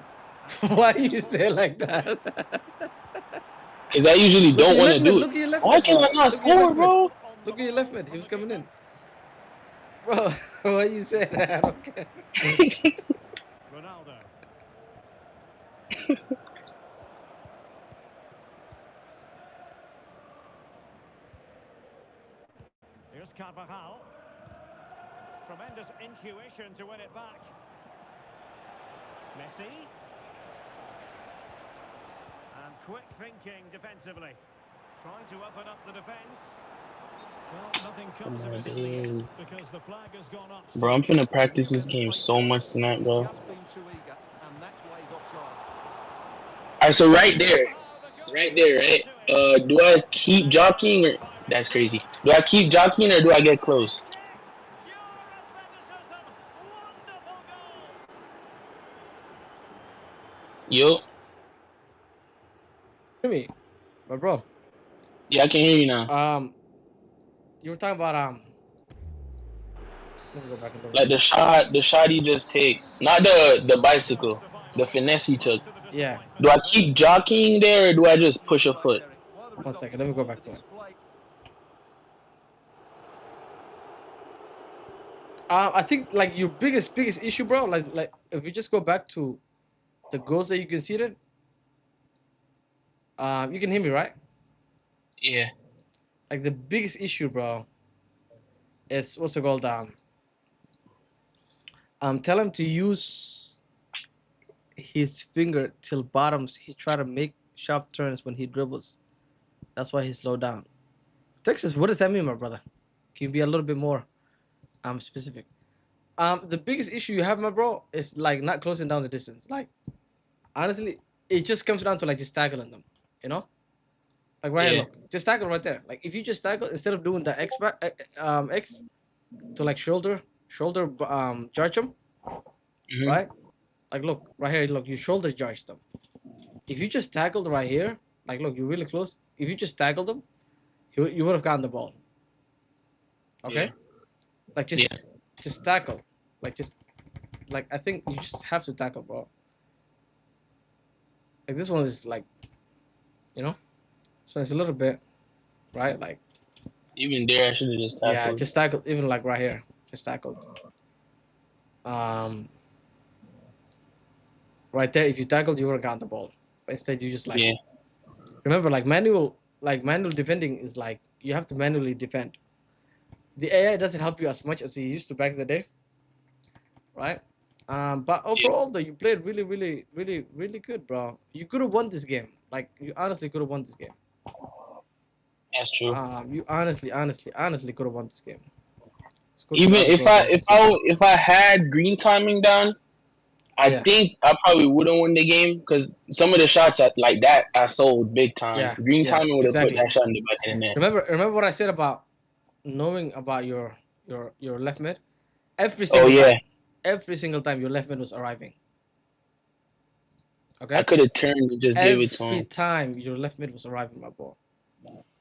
Why do you say it like that? Cause I usually Look at don't your want left to mid. do Look it. at your left Why mid. can I bro. not Look at your score, left mid. bro? Look at your left mid. He was coming in. Bro, why you say that? I don't care. Ronaldo. Here's Carvajal. Tremendous intuition to win it back. Messi. And quick thinking defensively. Trying to open up the defence. Well, nothing comes of it in the end Days. because the flag has gone up. Bro, I'm finna practice this game so much tonight, bro. Just been too eager, and that's why he's offside. Alright, so right there, right? Do I keep jockeying or that's crazy? Do I keep jockeying or do I get close? Yo, Hear me, but bro. yeah, I can hear you now. You were talking about Let me go back and look. Like the shot he just take, not the bicycle, the finesse he took. Yeah. Do I keep jockeying there or do I just push a foot? 1 second. Let me go back to it. I think like your biggest issue, bro. Like if you just go back to the goals that you conceded. You can hear me, right? Yeah. Like the biggest issue, bro. Is what's it called? Tell him to use his finger till bottoms. He try to make sharp turns when he dribbles. That's why he slowed down. Texas, what does that mean, my brother? Can you be a little bit more specific? The biggest issue you have, my bro, is like not closing down the distance. Like honestly, it just comes down to like just tackling them, you know? Like right here, look, just tackle right there. Like if you just tackle instead of doing the X to like shoulder charge him, Mhm. right? Like look right here. Look, you shoulder charge them. If you just tackled right here, like look, you're really close. If you just tackled them, you would have gotten the ball. Yeah. Okay, like Yeah. just tackle, like just like I think you just have to tackle, bro. Like this one is like you know, so it's a little bit right, like Even there, I should have just yeah, tackled. just tackled even like right here, just tackled. Um, right there, if you tackled, you would have gotten the ball. But instead, you just like Yeah. remember like manual defending is like you have to manually defend. The AI doesn't help you as much as it used to back in the day, right? But Yeah. overall, though, you played really, really, really, really good, bro. You could have won this game. Like you honestly could have won this game. That's true. You honestly could have won this game. Scored two Even other goals at the same time. if I had green timing down, I Yeah, think I probably would have won the game because some of the shots at like that I sold big time. yeah, Green yeah, timing would have put exactly. that shot in the back of the net. Remember what I said about knowing about your left mid. Every Oh single yeah, time, every single time your left mid was arriving. I Okay, could have turned and just gave it to every him. time your left mid was arriving, my ball.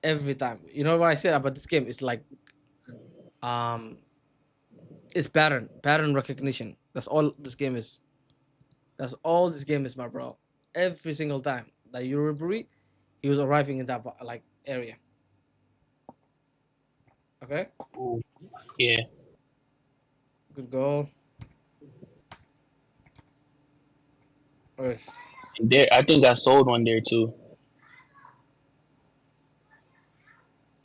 Every time. You know what I said about this game? It's like um, it's pattern recognition. That's all this game is. That's all this game is, my bro. Every single time that you referee, he was arriving in that like area. Okay, Ooh, yeah, good goal. Where's there. I think I sold one there too.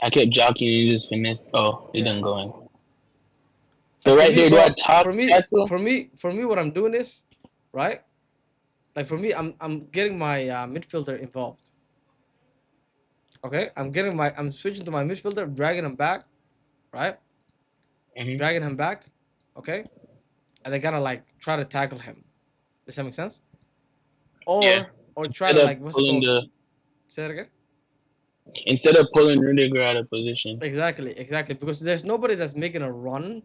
I kept jockeying and just finessed. Oh, it yeah. didn't go in. Like So right there, do I top tackle? for me, what I'm doing is right. Like for me, I'm getting my midfielder involved. Okay, I'm switching to my midfielder, dragging him back, right? Hmm. Dragging him back, okay, and they gotta like try to tackle him. Does that make sense? Yeah. Or try to Instead of like what's it pulling called? the Say that again. instead of pulling Rudiger out of position. Exactly, exactly. Because there's nobody that's making a run,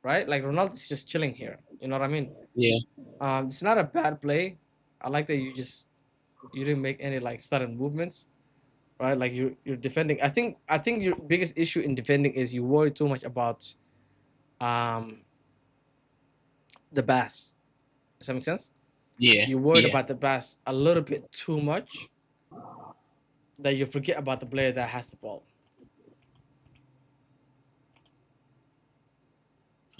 right? Like Ronaldo's just chilling here. You know what I mean? Yeah. It's not a bad play. I like that you didn't make any like sudden movements, right? Like you're defending. I think your biggest issue in defending is you worry too much about um the pass. Does that make sense? Yeah. You worried Yeah. about the pass a little bit too much that you forget about the player that has the ball.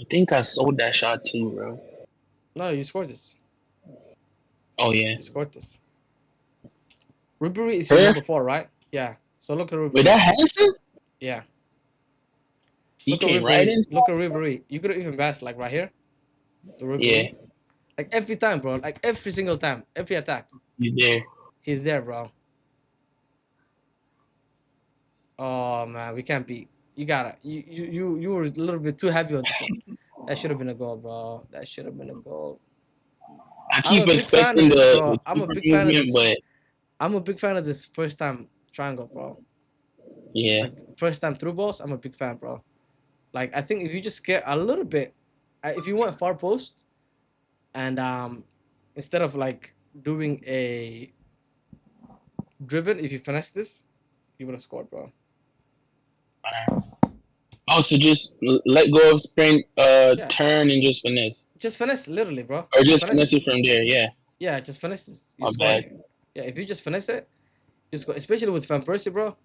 I think I sold that shot too, bro. No, you scored this. Oh yeah. You scored this. Ribery is your Her? number 4, right? Yeah. So look at Wait, Ribery. that Hanson? Yeah. He Look at came right Ribery. in. Look at Ribery. You could have even passed like right here to Yeah, Ribery. Like every time, bro. Like every single time, every attack, he's there. he's there, bro. Oh man, we can't beat. You gotta. You were a little bit too happy on this one. That should have been a goal, bro. That should have been a goal. I I'm a keep big fan of expecting this, the bro. I'm a keeper big fan of movement, this. but I'm a big fan of this first time triangle, bro. yeah, Like first time through balls, I'm a big fan, bro. Like I think if you just get a little bit, if you want far post, and instead of like doing a driven, if you finesse this, you would have scored, bro. also just let go of sprint, Yeah, turn and just finesse, just finesse, literally, bro. or Just just finesse finesse it this. from there. Yeah, Yeah, just finesse this. You my score bad. here. Yeah, if you just finesse it, you score. Especially with Van Persie, bro.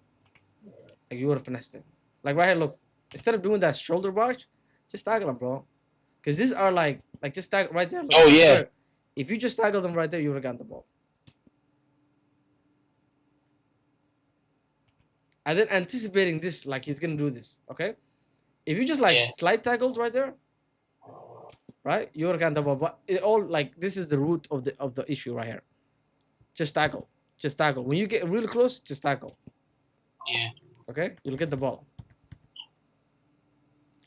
Like you would have finessed it. Like right here, look. Instead of doing that shoulder barge, just tackle him, bro. Because these are like just tag right there. Look, Oh right yeah, there. If you just tackle them right there, you would have gotten the ball. And then anticipating this, like he's gonna do this. Okay. If you just like yeah, slide tackles right there, right, you would have gotten the ball. But it all like this is the root of the issue right here. Just tackle. Just tackle. When you get really close, just tackle. yeah. Okay, you'll get the ball.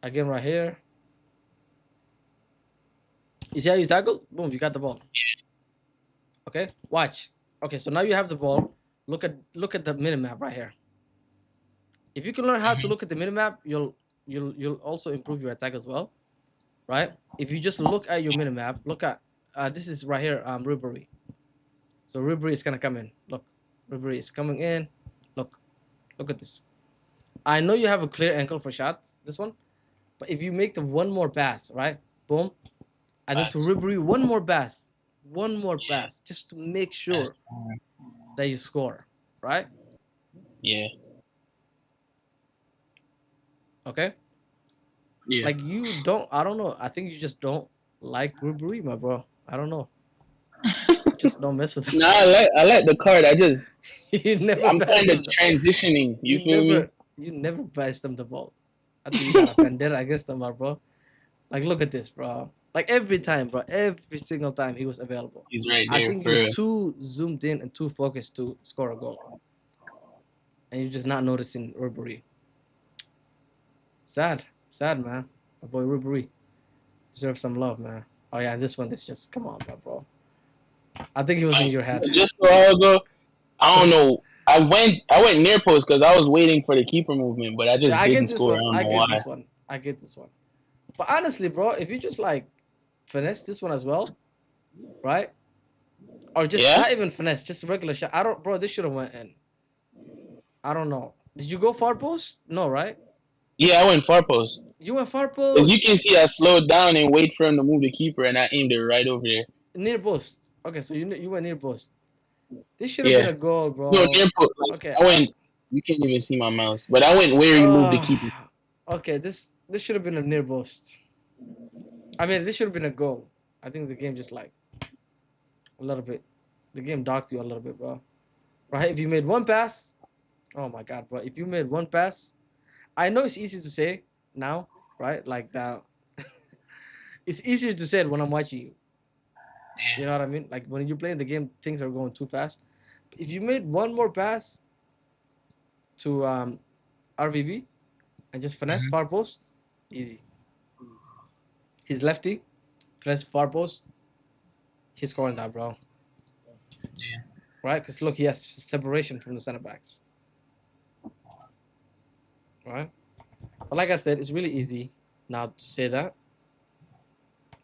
Again, right here. You see how you tackle? Boom, you got the ball. Okay, watch. Okay, so now you have the ball. Look at the minimap right here. If you can learn how to Mhm. look at the minimap, you'll also improve your attack as well, right? If you just look at your minimap, look at This is right here. Ribery. So Ribery is gonna come in. Look, Ribery is coming in. Look, look at this. I know you have a clear angle for shot. This one, but if you make the one more pass, right? Boom, and then to Facts. Ribery, one more pass, just to make That's sure that you score, right? yeah. Okay. Yeah. Like you don't. I don't know. I think you just don't like Ribery, my bro. I don't know. Just don't mess with him. No, I like the card. You never I'm pass kind of them. transitioning. You You feel never. me? You never pass them the ball. I think you got a vendetta against them, my bro. Like, look at this, bro. Like every time, bro. Every single time he was available. He's right I there think for you're real. too zoomed in and too focused to score a goal, and you're just not noticing Ribery. Sad, sad, man. My boy Ribery deserves some love, man. Oh yeah, and this one is just come on, bro. I think he was in Like your head. just a while ago, I don't know. I went near post because I was waiting for the keeper movement, but I Yeah, just I get didn't this score. I one. don't I know get why. this one. I get this one. But honestly, bro, if you just like finesse this one as well, right? Or just Yeah, not even finesse, just regular shot. I don't, bro. This should have went in. I don't know. Did you go far post? No, right? yeah, I went far post. You went far As you post can see, I slowed down and wait for him to move the keeper, and I aimed it right over there. near post. Okay, so you went near post. This should have been Yeah, a goal, no, bro. near post. Like Okay, I went. You can't even see my mouse, but I went where he moved the keeper. okay. This should have been a near post. I mean, this should have been a goal. I think the game just like a little bit. The game docked you a little bit, bro. Right? If you made one pass, oh my god, bro. If you made one pass, I know it's easy to say now, right? Like that. It's easier to say it when I'm watching you. You know what I mean? Like when you're playing the game, things are going too fast. If you made one more pass to RVB and just finesse Mhm. far post, easy. He's lefty, finesse far post, he's scoring that, bro. Yeah. Right? Because look, he has separation from the center backs. Right? But like I said, it's really easy now to say that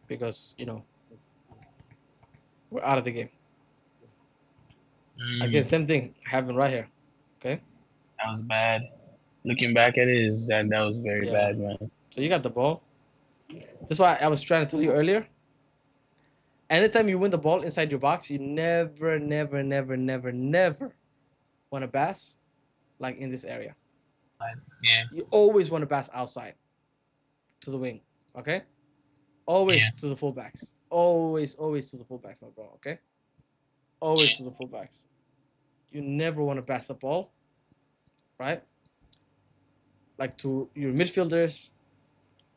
because we're out of the game. Again, Mm, same thing happened right here. Okay? that was bad. Looking back at it, is that was very Yeah. bad, man. So you got the ball. That's why I was trying to tell you earlier. Anytime you win the ball inside your box, you never, never, never, never, never want to pass like in this area. Yeah, You always want to pass outside to the wing. Okay? yeah, Always to the fullbacks. Always, always to the fullbacks, my bro. Okay? Always to the fullbacks. You never want to pass the ball, right? Like to your midfielders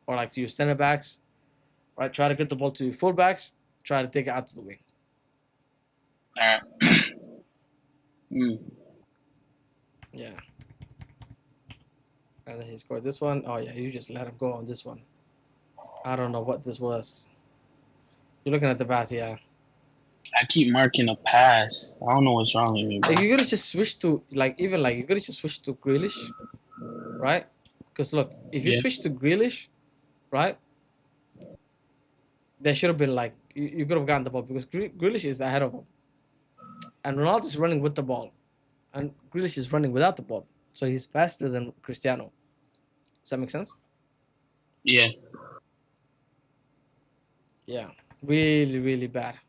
or like to your center backs, right? Try to get the ball to your fullbacks. Try to take it out to the wing. yeah. Mm. Yeah. And then he scored this one. Oh yeah, you just let him go on this one. I don't know what this was. You're looking at the pass, yeah. I keep marking a pass. I don't know what's wrong with me, bro. Like you gotta just switch to like even like you gotta just switch to Grealish, right? Because look, if you Yeah, switch to Grealish, right, there should have been like you could have gotten the ball because Grealish is ahead of him, and Ronaldo is running with the ball, and Grealish is running without the ball, so he's faster than Cristiano. Does that make sense? yeah. Yeah, really, really bad,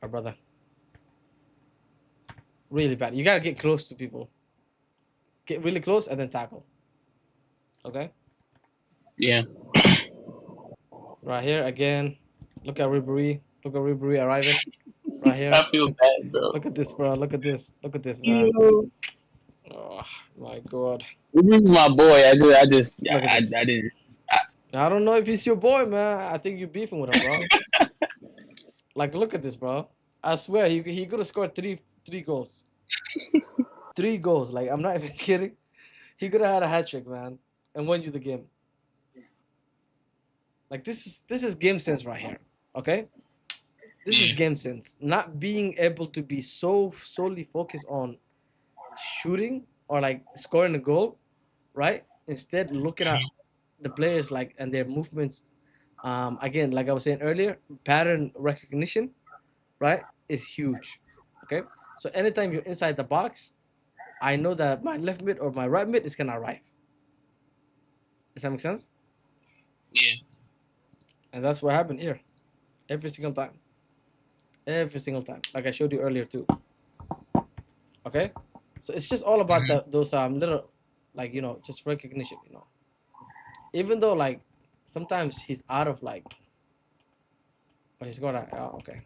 my brother. Really bad. You gotta get close to people. Get really close and then tackle. Okay. Yeah, Right here again. Look at Ribery. Look at Ribery arriving. Right here. I feel bad, bro. Look at this, bro. Look at this. Look at this, man. Yo, Oh my god. this is my boy. Look at I this. didn't. I, I don't know if he's your boy, man. I think you're beefing with him, bro. Like, look at this, bro. I swear he could have scored three goals. 3 goals. Like, I'm not even kidding. He could have had a hat trick, man, and won you the game. Like this is game sense right here. Okay? This is yeah, game sense. Not being able to be so solely focused on shooting or like scoring a goal, right? Instead looking at the players like and their movements Again, like I was saying earlier, pattern recognition, right, is huge. Okay, so anytime you're inside the box, I know that my left mid or my right mid is gonna arrive. Does that make sense? Yeah. And that's what happened here every single time. Every single time, like I showed you earlier too. Okay, so it's just all about Hmm. those little, like, just recognition. Even though, like, sometimes he's out of, like, oh, he's got a, oh, okay,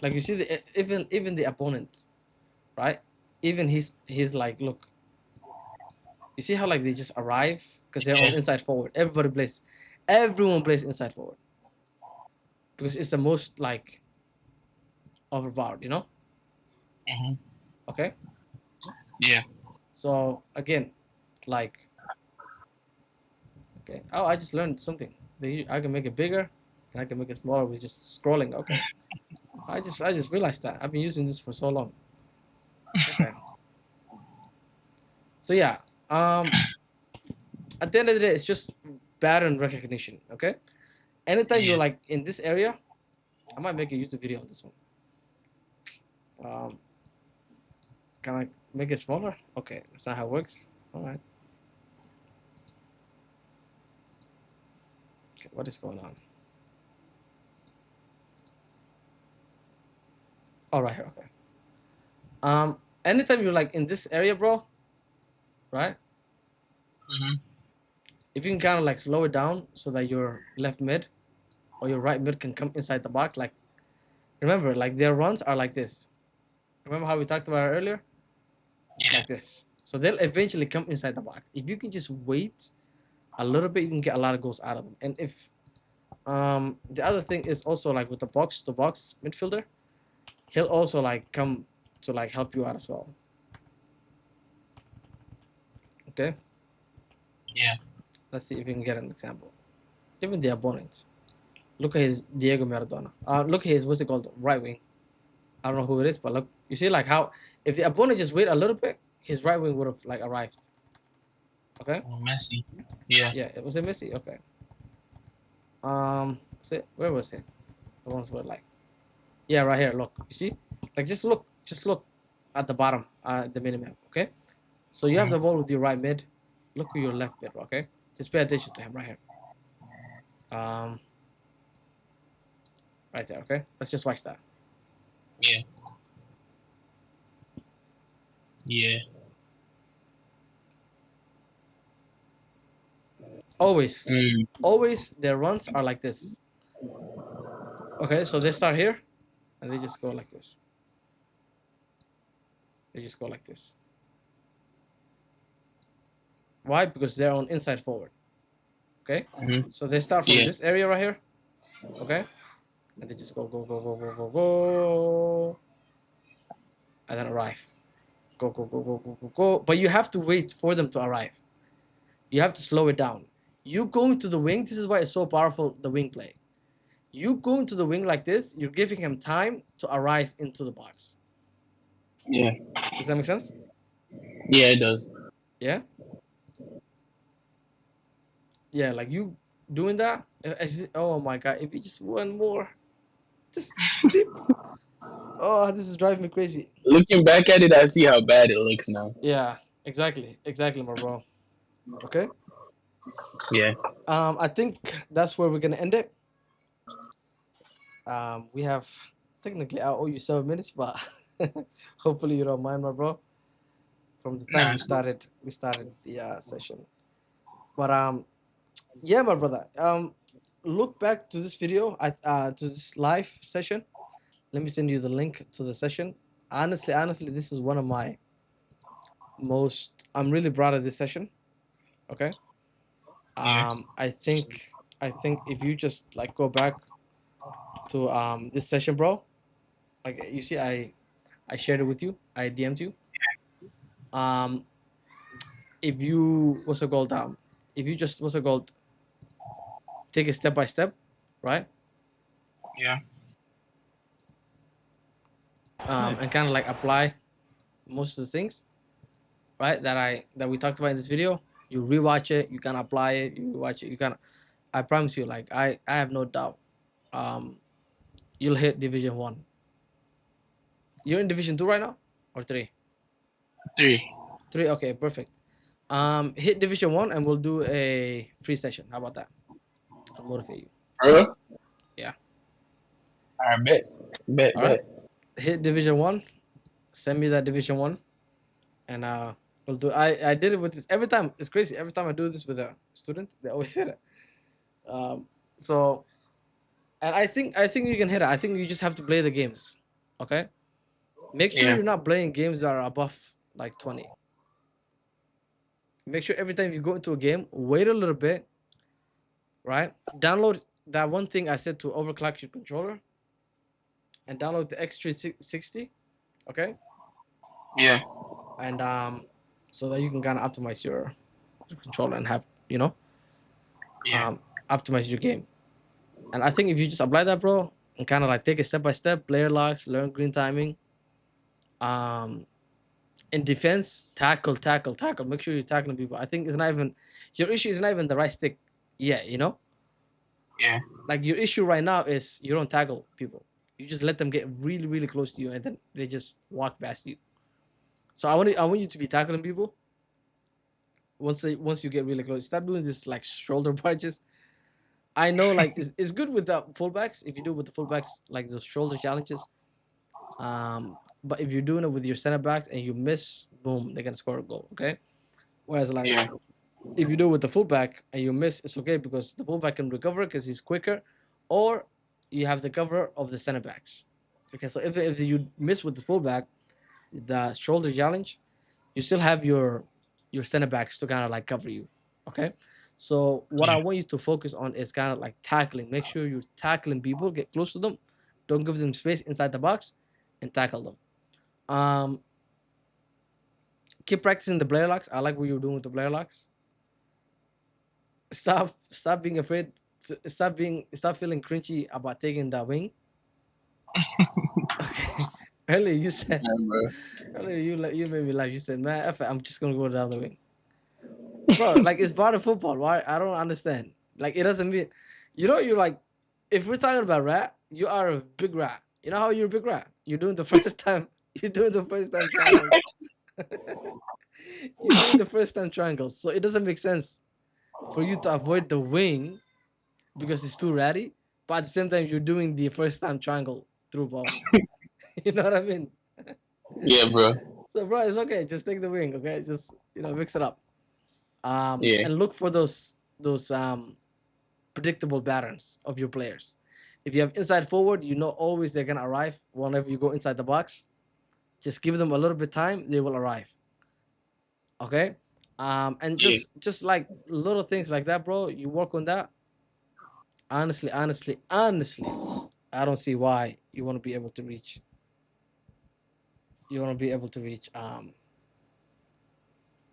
like, you see even the opponent, right? Even he's like, look, you see how, like, they just arrive because they're on Yeah. inside forward. Everyone plays inside forward because it's the most, like, overpowered. Hmm. Okay, Yeah. so again, like, okay, oh, I just learned something. I can make it bigger and I can make it smaller with just scrolling. Okay, I just realized that I've been using this for so long. Okay, so yeah, at the end of the day, it's just pattern recognition. Okay, anytime you're, Yeah. like, in this area, I might make a YouTube video on this one. Can I make it smaller? Okay, that's not how it works. All right. Okay, what is going on? All right here. Okay. Anytime you're, like, in this area, bro, right? Hmm. If you can kind of, like, slow it down so that your left mid or your right mid can come inside the box, like, remember, like, their runs are like this. Remember how we talked about it earlier? Yeah. Like this. So they'll eventually come inside the box. If you can just wait a little bit, you can get a lot of goals out of them. And if the other thing is also, like, with the box to box midfielder, he'll also, like, come to, like, help you out as well. Okay, Yeah. let's see if we can get an example. Even the opponent. Look at his Diego Maradona. Look at his, what's it called, right wing. I don't know who it is, but look, you see, like, how if the opponent just wait a little bit, his right wing would have, like, arrived. Okay, Oh, Messi. Yeah. yeah, it was a Messi. Okay, where was it? The ones were, like, yeah, right here. Look, you see, like, just look at the bottom, the minimap. Okay, so you have Hmm. the ball with your right mid. Look at your left mid. Okay, just pay attention to him right here. Um, right there. Okay, let's just watch that. Yeah. Yeah. Always, Mm. always their runs are like this. Okay, so they start here, and they just go like this. They just go like this. Why? Because they're on inside forward. Okay, Hmm. so they start from Yeah. this area right here. Okay, and they just go, and then arrive. Go. But you have to wait for them to arrive. You have to slow it down. You going to the wing. This is why it's so powerful. The wing play. You going to the wing like this. You're giving him time to arrive into the box. Yeah. Does that make sense? Yeah, it does. Yeah. Yeah. Like you doing that. Oh my god! If you just one more, just beep. Oh, this is driving me crazy. Looking back at it, I see how bad it looks now. Yeah. Exactly, my bro. Okay. Yeah. I think that's where we're gonna end it. We have technically I owe you 7 minutes, but hopefully you don't mind, my bro. From the time Nah. we started the session. But yeah, my brother. Look back to this video, to this live session. Let me send you the link to the session. Honestly, this is one of my most. I'm really proud of this session. Okay. Yeah. I think if you just, like, go back to this session, bro. Like, you see, I shared it with you. I DM'd you. Um, if you what's it called? If you just what's it called? Take it step by step, right? Yeah. And kind of, like, apply most of the things, right, that we talked about in this video. You rewatch it, you can apply it, you watch it, you can. I promise you, like I have no doubt. Um, you'll hit Division One. You're in Division Two right now, or three? Three. Three. Okay, perfect. Hit Division One, and we'll do a free session. How about that? I'll motivate you. Bro, Yeah. I bet. Bet, All right. bet. Hit Division One. Send me that Division One, and we'll do. I did it with this every time. It's crazy. Every time I do this with a student, they always hit it. So, and I think you can hit it. I think you just have to play the games. Okay. Make sure Yeah. you're not playing games that are above like 20. Make sure every time you go into a game, wait a little bit, right? Download that one thing I said to overclock your controller, and download the X360, okay? Yeah. And so that you can kind of optimize your controller and have Yeah. optimize your game. And I think if you just apply that, bro, and kind of like take it step by step, player locks, learn green timing. Um, in defense, tackle, tackle, tackle. Make sure you're tackling people. I think it's not even your issue is not even the right stick. Yeah, Yeah. like your issue right now is you don't tackle people. You just let them get really, really close to you, and then they just walk past you. So I want you to be tackling people. Once you get really close, stop doing this like shoulder punches. I know like it's good with the fullbacks if you do it with the fullbacks like those shoulder challenges. But if you're doing it with your center backs and you miss, boom, they can score a goal. Okay. Whereas like Yeah. if you do it with the fullback and you miss, it's okay because the fullback can recover because he's quicker, or you have the cover of the center backs. Okay, so if you miss with the fullback, the shoulder challenge, you still have your center backs to kind of like cover you. Okay, so what I Yeah. want you to focus on is kind of like tackling. Make sure you're tackling people, get close to them, don't give them space inside the box, and tackle them. Um, keep practicing the player locks. I like what you're doing with the player locks. Stop being afraid. Stop feeling cringy about taking that wing. Okay. Earlier you said Yeah, bro. earlier you made me laugh. You said, "Man, F it, I'm just gonna go down the wing." Bro, like it's part of football. Why? I don't understand. Like it doesn't mean, you're like, if we're talking about rat, you are a big rat. You know how you're a big rat? You're doing the first time. You're doing the first time triangles. You're doing the first time triangles. So it doesn't make sense for you to avoid the wing because it's too ratty. But at the same time, you're doing the first time triangle through balls. You know what I mean? Yeah, bro. So, bro, it's okay. Just take the wing, okay? Just mix it up. Yeah. And look for those predictable patterns of your players. If you have inside forward, always they're gonna arrive whenever you go inside the box. Just give them a little bit time, they will arrive. Okay. And Yeah. just like little things like that, bro. You work on that. Honestly, I don't see why you want to be able to reach. You want to be able to reach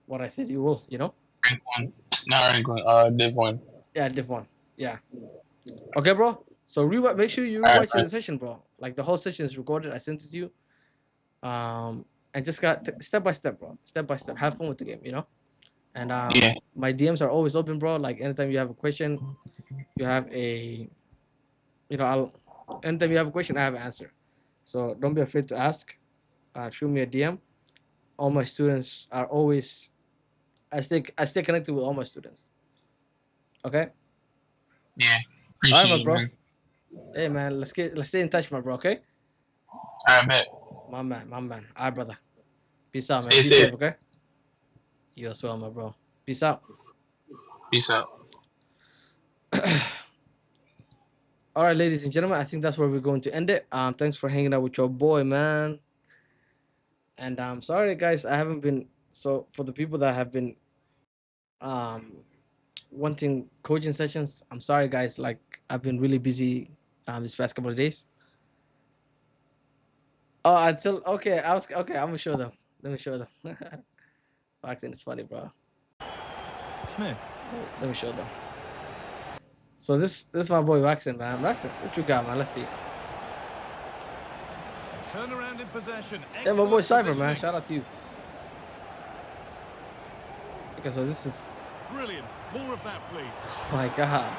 what I said you will. Rank one. Not rank one. Div one. Yeah, div one. Yeah. Okay, bro. So make sure you Alright, rewatch bro. the session, bro. Like the whole session is recorded. I sent it to you. And just got step by step, bro. Step by step. Have fun with the game. And Yeah. my DMs are always open, bro. Like anytime you have a question, you have I'll anytime you have a question, I have an answer. So don't be afraid to ask. Shoot me a DM. All my students are always. I stay connected with all my students. Okay. Yeah. All right, my Appreciate it, bro. man. Hey, man. Let's stay in touch, my bro. Okay. I bet. My man. My man. All right, brother. Peace out, man. Stay Be safe. safe. Okay. You as well, my bro. Peace out. Peace out. All right, ladies and gentlemen. I think that's where we're going to end it. Thanks for hanging out with your boy, man. And I'm sorry, guys. I haven't been so for the people that have been um wanting coaching sessions. I'm sorry, guys. Like I've been really busy this past couple of days. Oh, until okay. I was okay. I'm gonna show them. Let me show them. Boxing is funny, bro. Smith. Let me show them. So this is my boy Waxen, man. Waxen, what you got, man? Let's see. Turn around in possession. Yeah, my boy Excellent Cypher, man. positioning. Shout out to you. Okay, so this is Brilliant. More of that, please. Oh my God.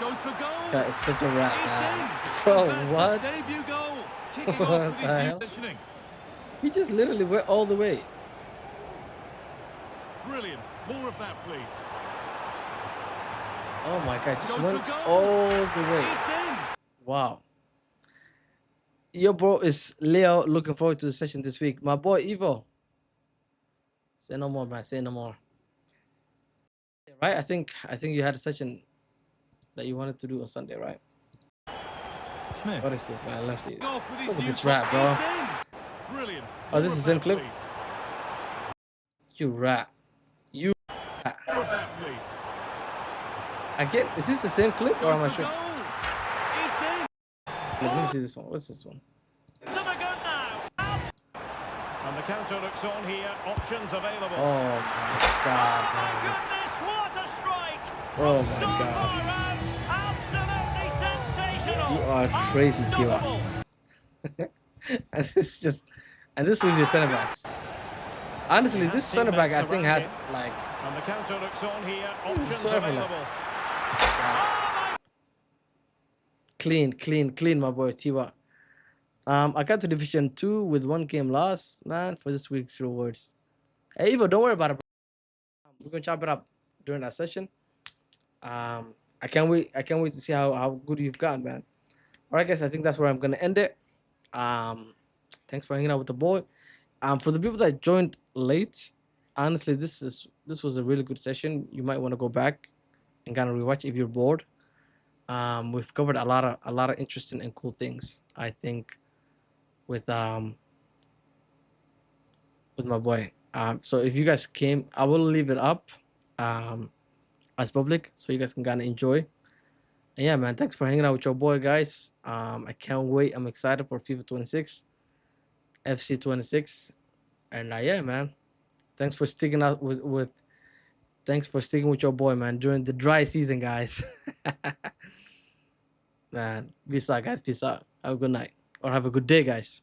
Goes for goal. This guy is such a rat, It's man. in. Bro, And that's what? his debut goal. Kicking What off with his the new hell? positioning. He just literally went all the way. Brilliant. More of that, please. Oh my God, just Goes went for goal. all the way. It's in. Wow. Yo, bro, it's Leo. Looking forward to the session this week. My boy, Evo. Say no more, man. Say no more. Right? I think you had a session that you wanted to do on Sunday, right? Smith. What is this, man? Let's see. Off with his Look at new this top. rap, bro. It's in. Brilliant. Oh, this More is of the same that, clip? please. You rat. You rat. More of that, please. Again, is this the same clip or am I Goes for sure? goal. It's in. Let me see this one. What's this one? To the good now. Out. And the counter looks on here. Options available. Oh my God, Oh my man. goodness, what a strike! Oh From my so God. far out, absolutely sensational! You are crazy, Tiwa. Unstoppable. And this with your center backs. Honestly, He this has center back I teammates think around has him. like And the counter looks on here. this is Options so effortless. available. Wow. Oh my Clean, my boy Tiwa. I got to Division 2 with 1 game loss, man, for this week's rewards. Hey, Evo, don't worry about it, bro. We're gonna chop it up during that session. I can't wait to see how good you've gotten, man. All right, guys, I think that's where I'm gonna end it. Thanks for hanging out with the boy. For the people that joined late, honestly, this was a really good session. You might want to go back and kind of rewatch if you're bored. We've covered a lot of interesting and cool things, I think, with my boy. So if you guys came, I will leave it up as public so you guys can kind of enjoy. And yeah, man, thanks for hanging out with your boy, guys. I can't wait. I'm excited for FIFA 26, FC 26, and yeah, man. Thanks for sticking out with. Thanks for sticking with your boy, man, during the dry season, guys. Man, peace out, guys. Peace out. Have a good night or have a good day, guys.